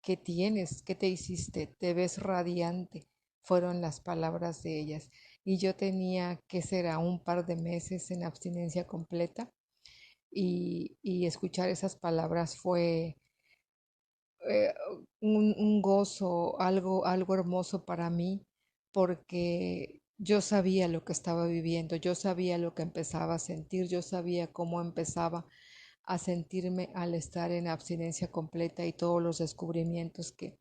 ¿qué tienes? ¿Qué te hiciste? Te ves radiante. Fueron las palabras de ellas. Y yo tenía, que será, un par de meses en abstinencia completa, y escuchar esas palabras fue eh, un gozo, algo hermoso para mí, porque yo sabía lo que estaba viviendo, yo sabía lo que empezaba a sentir, yo sabía cómo empezaba a sentirme al estar en abstinencia completa y todos los descubrimientos que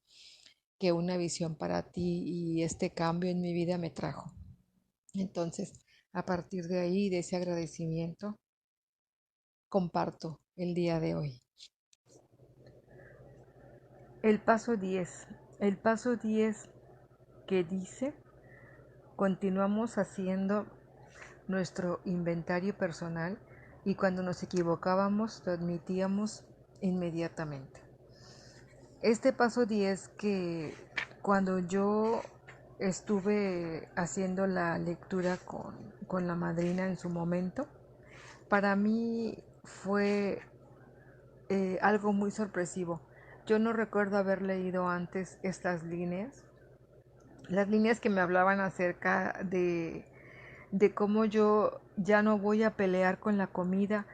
una visión para ti y este cambio en mi vida me trajo. Entonces, a partir de ahí, de ese agradecimiento, comparto el día de hoy. El paso 10. El paso 10 que dice: continuamos haciendo nuestro inventario personal y cuando nos equivocábamos lo admitíamos inmediatamente. Este paso 10, que cuando yo estuve haciendo la lectura con la madrina en su momento, para mí fue algo muy sorpresivo. Yo no recuerdo haber leído antes estas líneas, las líneas que me hablaban acerca de cómo yo ya no voy a pelear con la comida,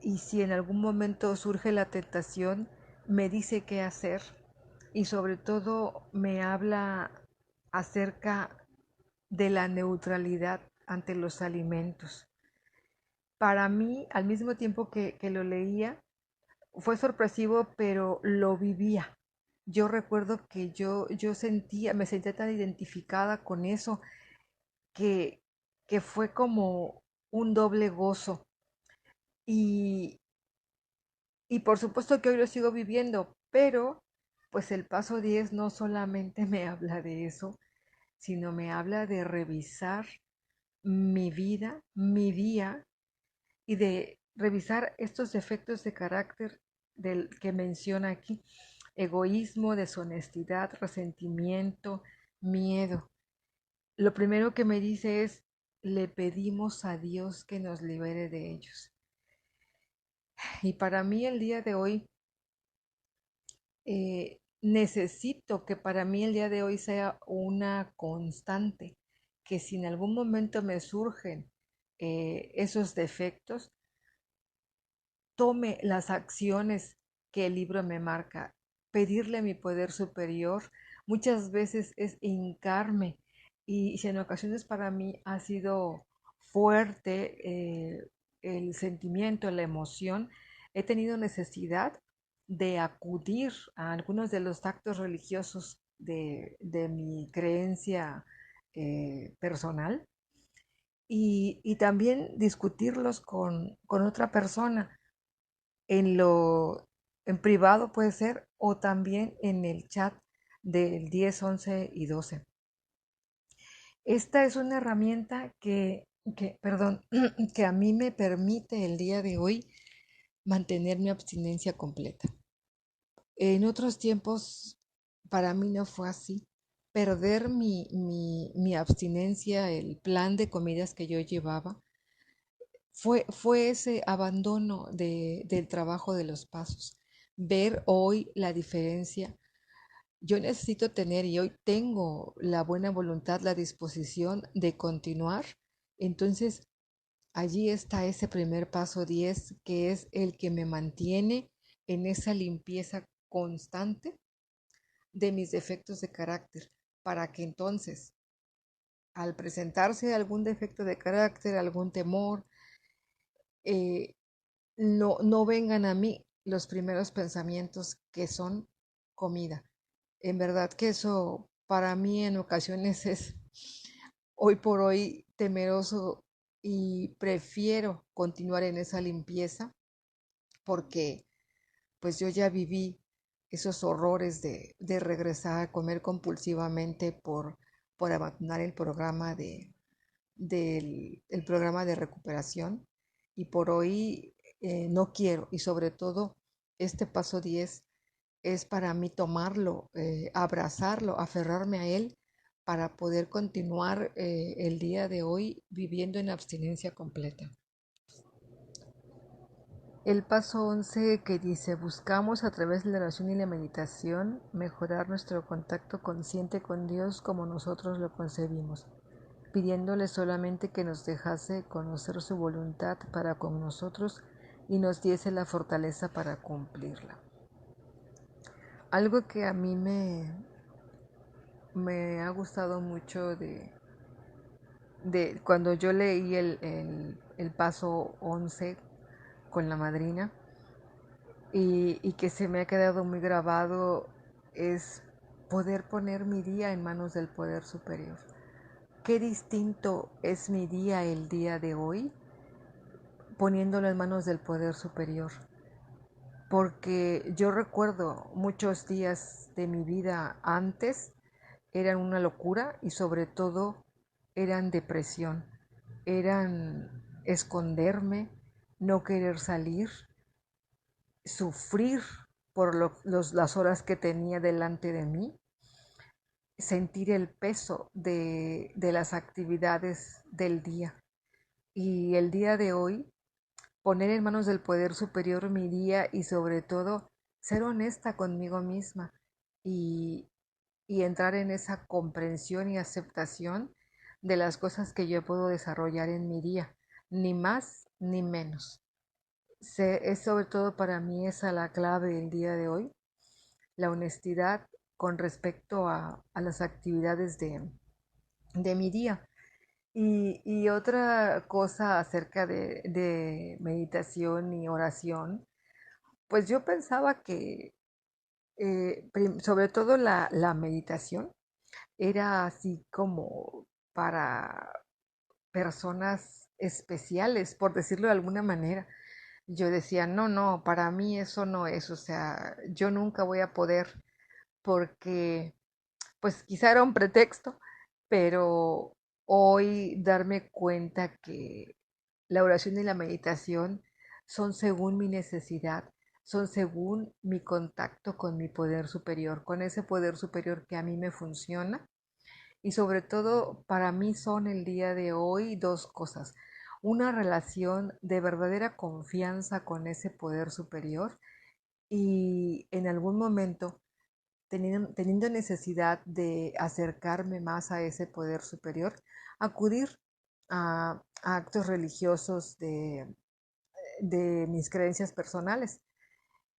y si en algún momento surge la tentación, me dice qué hacer, y sobre todo me habla acerca de la neutralidad ante los alimentos. Para mí, al mismo tiempo que lo leía, fue sorpresivo, pero lo vivía. Yo recuerdo que me sentía tan identificada con eso que, que fue como un doble gozo. Y, y por supuesto que hoy lo sigo viviendo, pero pues el paso 10 no solamente me habla de eso, sino me habla de revisar mi vida, mi día, y de revisar estos defectos de carácter del que menciona aquí: egoísmo, deshonestidad, resentimiento, miedo. Lo primero que me dice es: le pedimos a Dios que nos libere de ellos. Y para mí el día de hoy, necesito que para mí el día de hoy sea una constante, que si en algún momento me surgen esos defectos, tome las acciones que el libro me marca, pedirle a mi poder superior. Muchas veces es hincarme, y si en ocasiones para mí ha sido fuerte el sentimiento, la emoción, he tenido necesidad de acudir a algunos de los actos religiosos de mi creencia personal, y también discutirlos con otra persona en en privado, puede ser, o también en el chat del 10, 11 y 12. Esta es una herramienta perdón, que a mí me permite el día de hoy mantener mi abstinencia completa. En otros tiempos para mí no fue así. Perder mi abstinencia, el plan de comidas que yo llevaba, fue ese abandono del trabajo de los pasos. Ver hoy la diferencia. Yo necesito tener, y hoy tengo la buena voluntad, la disposición de continuar. Entonces, allí está ese primer paso 10, que es el que me mantiene en esa limpieza constante de mis defectos de carácter. para que entonces, al presentarse algún defecto de carácter, algún temor, eh, no vengan a mí los primeros pensamientos que son comida. En verdad que eso para mí en ocasiones es hoy por hoy temeroso y prefiero continuar en esa limpieza porque pues yo ya viví esos horrores de regresar a comer compulsivamente por abandonar el programa el programa de recuperación y por hoy no quiero y sobre todo este paso 10 es para mí tomarlo, abrazarlo, aferrarme a él para poder continuar el día de hoy viviendo en abstinencia completa. El paso 11 que dice, buscamos a través de la oración y la meditación mejorar nuestro contacto consciente con Dios como nosotros lo concebimos, pidiéndole solamente que nos dejase conocer su voluntad para con nosotros y nos diese la fortaleza para cumplirla. Algo que a mí me ha gustado mucho de cuando yo leí el paso 11 con la madrina y que se me ha quedado muy grabado es poder poner mi día en manos del poder superior. Qué distinto es mi día el día de hoy poniéndolo en manos del poder superior. Porque yo recuerdo muchos días de mi vida antes eran una locura y sobre todo eran depresión, eran esconderme, no querer salir, sufrir por las horas que tenía delante de mí, sentir el peso de las actividades del día. Y el día de hoy, poner en manos del poder superior mi día y sobre todo ser honesta conmigo misma y, y entrar en esa comprensión y aceptación de las cosas que yo puedo desarrollar en mi día, ni más ni menos. Es sobre todo para mí esa la clave del día de hoy, la honestidad con respecto a las actividades de mi día. Y otra cosa acerca de meditación y oración, pues yo pensaba que sobre todo la meditación era así como para personas especiales, por decirlo de alguna manera. Yo decía, no, no, para mí eso no es, o sea, yo nunca voy a poder porque pues quizá era un pretexto, pero hoy darme cuenta que la oración y la meditación son según mi necesidad, son según mi contacto con mi poder superior, con ese poder superior que a mí me funciona. Y sobre todo, para mí son el día de hoy dos cosas. Una relación de verdadera confianza con ese poder superior y en algún momento teniendo necesidad de acercarme más a ese poder superior, acudir a actos religiosos de mis creencias personales,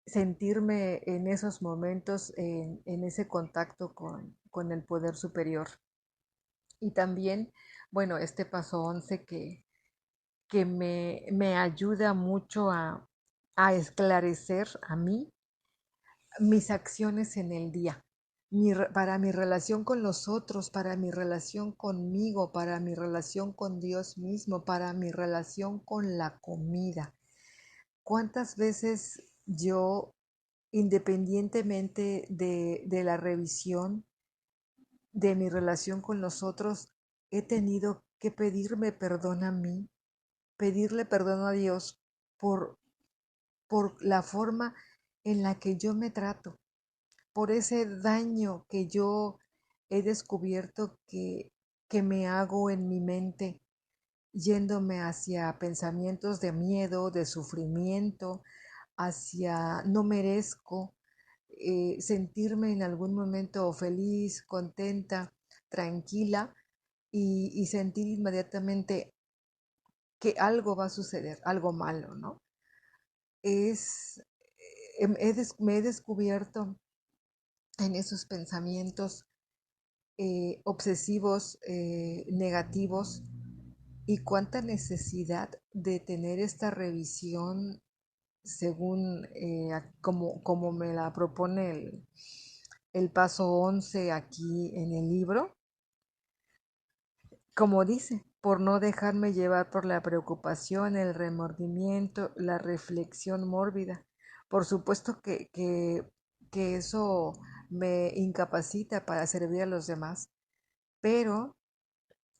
sentirme en esos momentos en ese contacto con el poder superior. Y también, bueno, este paso 11 que me ayuda mucho a esclarecer a mí mis acciones en el día, para mi relación con los otros, para mi relación conmigo, para mi relación con Dios mismo, para mi relación con la comida. ¿Cuántas veces yo, independientemente de la revisión de mi relación con los otros, he tenido que pedirme perdón a mí, pedirle perdón a Dios por, por la forma en la que yo me trato, por ese daño que yo he descubierto que me hago en mi mente, yéndome hacia pensamientos de miedo, de sufrimiento, hacia no merezco, sentirme en algún momento feliz, contenta, tranquila y sentir inmediatamente que algo va a suceder, algo malo, ¿no? Es, me he descubierto en esos pensamientos obsesivos, negativos, y cuánta necesidad de tener esta revisión según como me la propone el paso 11 aquí en el libro, como dice, por no dejarme llevar por la preocupación, el remordimiento, la reflexión mórbida. Por supuesto que eso me incapacita para servir a los demás, pero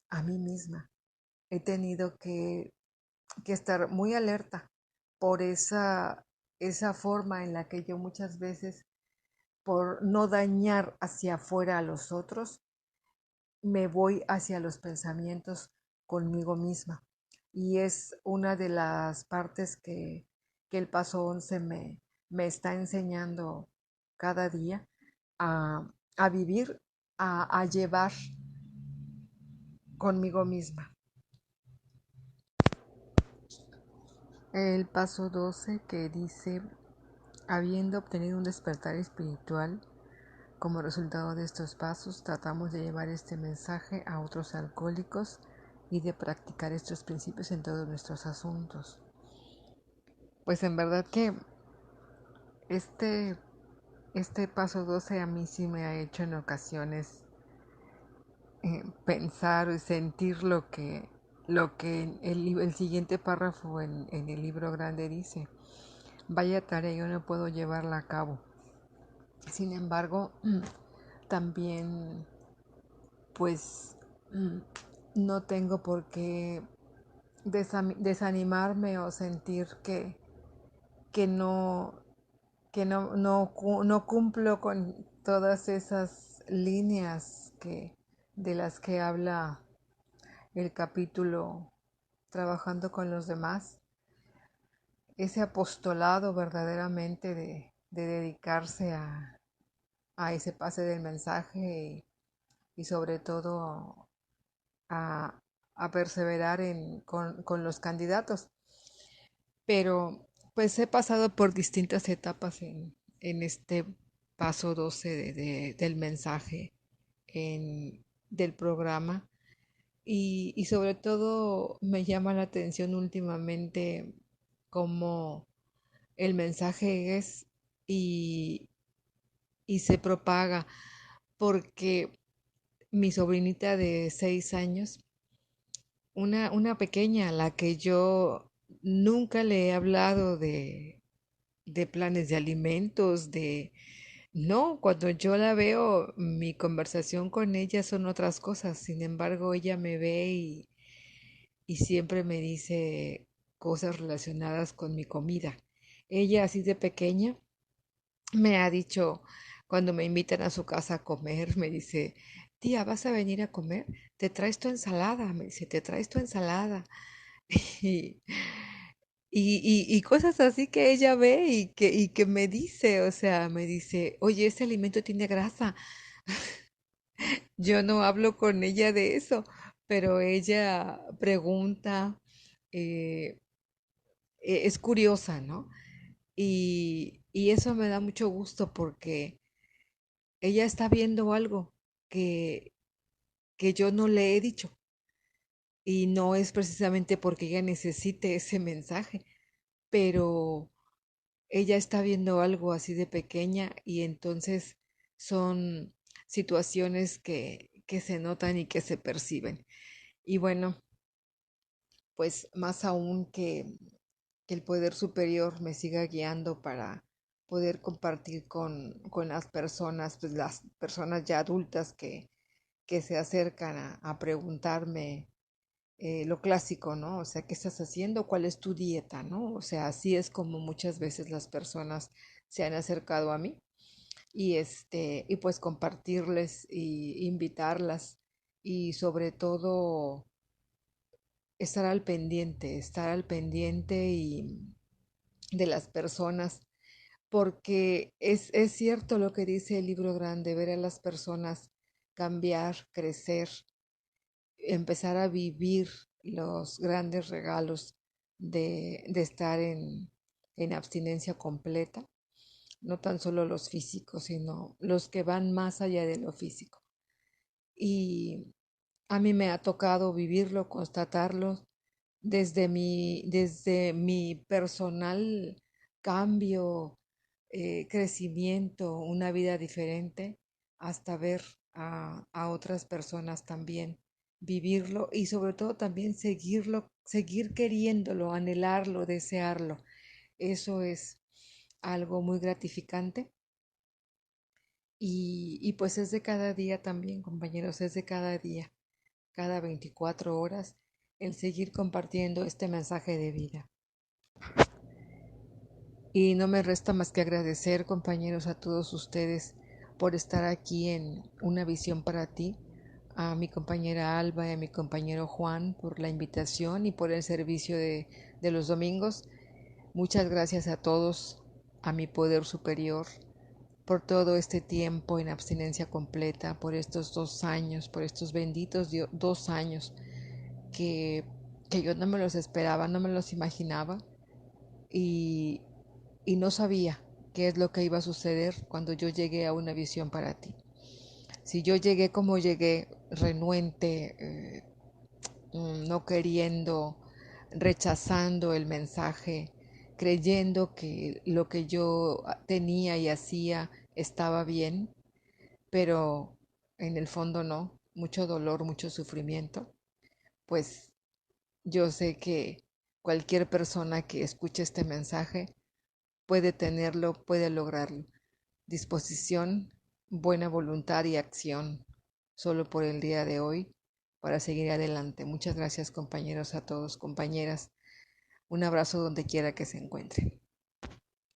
a mí misma he tenido que estar muy alerta por esa forma en la que yo muchas veces, por no dañar hacia afuera a los otros, me voy hacia los pensamientos conmigo misma. Y es una de las partes que el paso 11 me está enseñando cada día a vivir, a llevar conmigo misma. El paso 12 que dice, habiendo obtenido un despertar espiritual, como resultado de estos pasos, tratamos de llevar este mensaje a otros alcohólicos y de practicar estos principios en todos nuestros asuntos. Pues en verdad que este, este paso 12 a mí sí me ha hecho en ocasiones pensar y sentir lo que el siguiente párrafo en el libro grande dice. Vaya tarea, yo no puedo llevarla a cabo. Sin embargo, también pues no tengo por qué desanimarme o sentir que no, no cumplo con todas esas líneas de las que habla el capítulo trabajando con los demás. Ese apostolado verdaderamente de dedicarse a ese pase del mensaje y sobre todo a, a perseverar con los candidatos. Pero pues he pasado por distintas etapas en este paso 12 del mensaje del programa y sobre todo me llama la atención últimamente cómo el mensaje es y, y se propaga porque mi sobrinita de 6 años, una pequeña, a la que yo nunca le he hablado de planes de alimentos, No, cuando yo la veo, mi conversación con ella son otras cosas. Sin embargo, ella me ve y siempre me dice cosas relacionadas con mi comida. Ella, así de pequeña, me ha dicho, cuando me invitan a su casa a comer, me dice, tía, ¿vas a venir a comer? Te traes tu ensalada, me dice, te traes tu ensalada. Y, y cosas así que ella ve y que me dice, o sea, me dice, oye, ese alimento tiene grasa. Yo no hablo con ella de eso, pero ella pregunta, eh, es curiosa, ¿no? Y eso me da mucho gusto porque ella está viendo algo que, que yo no le he dicho y no es precisamente porque ella necesite ese mensaje, pero ella está viendo algo así de pequeña y entonces son situaciones que se notan y que se perciben. Y bueno, pues más aún que el poder superior me siga guiando para poder compartir con las personas, pues las personas ya adultas que se acercan a preguntarme lo clásico, ¿no? O sea, ¿qué estás haciendo? ¿Cuál es tu dieta? ¿No? O sea, así es como muchas veces las personas se han acercado a mí y pues compartirles y invitarlas y sobre todo estar al pendiente y de las personas, porque es cierto lo que dice el libro grande, ver a las personas cambiar, crecer, empezar a vivir los grandes regalos de estar en abstinencia completa, no tan solo los físicos, sino los que van más allá de lo físico. y a mí me ha tocado vivirlo, constatarlo desde mi personal cambio, crecimiento, una vida diferente, hasta ver a otras personas también vivirlo y sobre todo también seguirlo, seguir queriéndolo, anhelarlo, desearlo. Eso es algo muy gratificante y pues es de cada día también, compañeros, es de cada día, cada 24 horas, el seguir compartiendo este mensaje de vida. Y no me resta más que agradecer, compañeros, a todos ustedes por estar aquí en Una Visión para Ti, a mi compañera Alba y a mi compañero Juan por la invitación y por el servicio de los domingos. Muchas gracias a todos, a mi poder superior, por todo este tiempo en abstinencia completa, por estos 2 años, por estos benditos 2 años que, que yo no me los esperaba, no me los imaginaba y, y no sabía qué es lo que iba a suceder cuando yo llegué a Una Visión para Ti. Si yo llegué como llegué, renuente, no queriendo, rechazando el mensaje, creyendo que lo que yo tenía y hacía estaba bien, pero en el fondo no, mucho dolor, mucho sufrimiento, pues yo sé que cualquier persona que escuche este mensaje puede tenerlo, puede lograrlo. Disposición, buena voluntad y acción solo por el día de hoy para seguir adelante. Muchas gracias compañeros a todos, compañeras. Un abrazo donde quiera que se encuentren.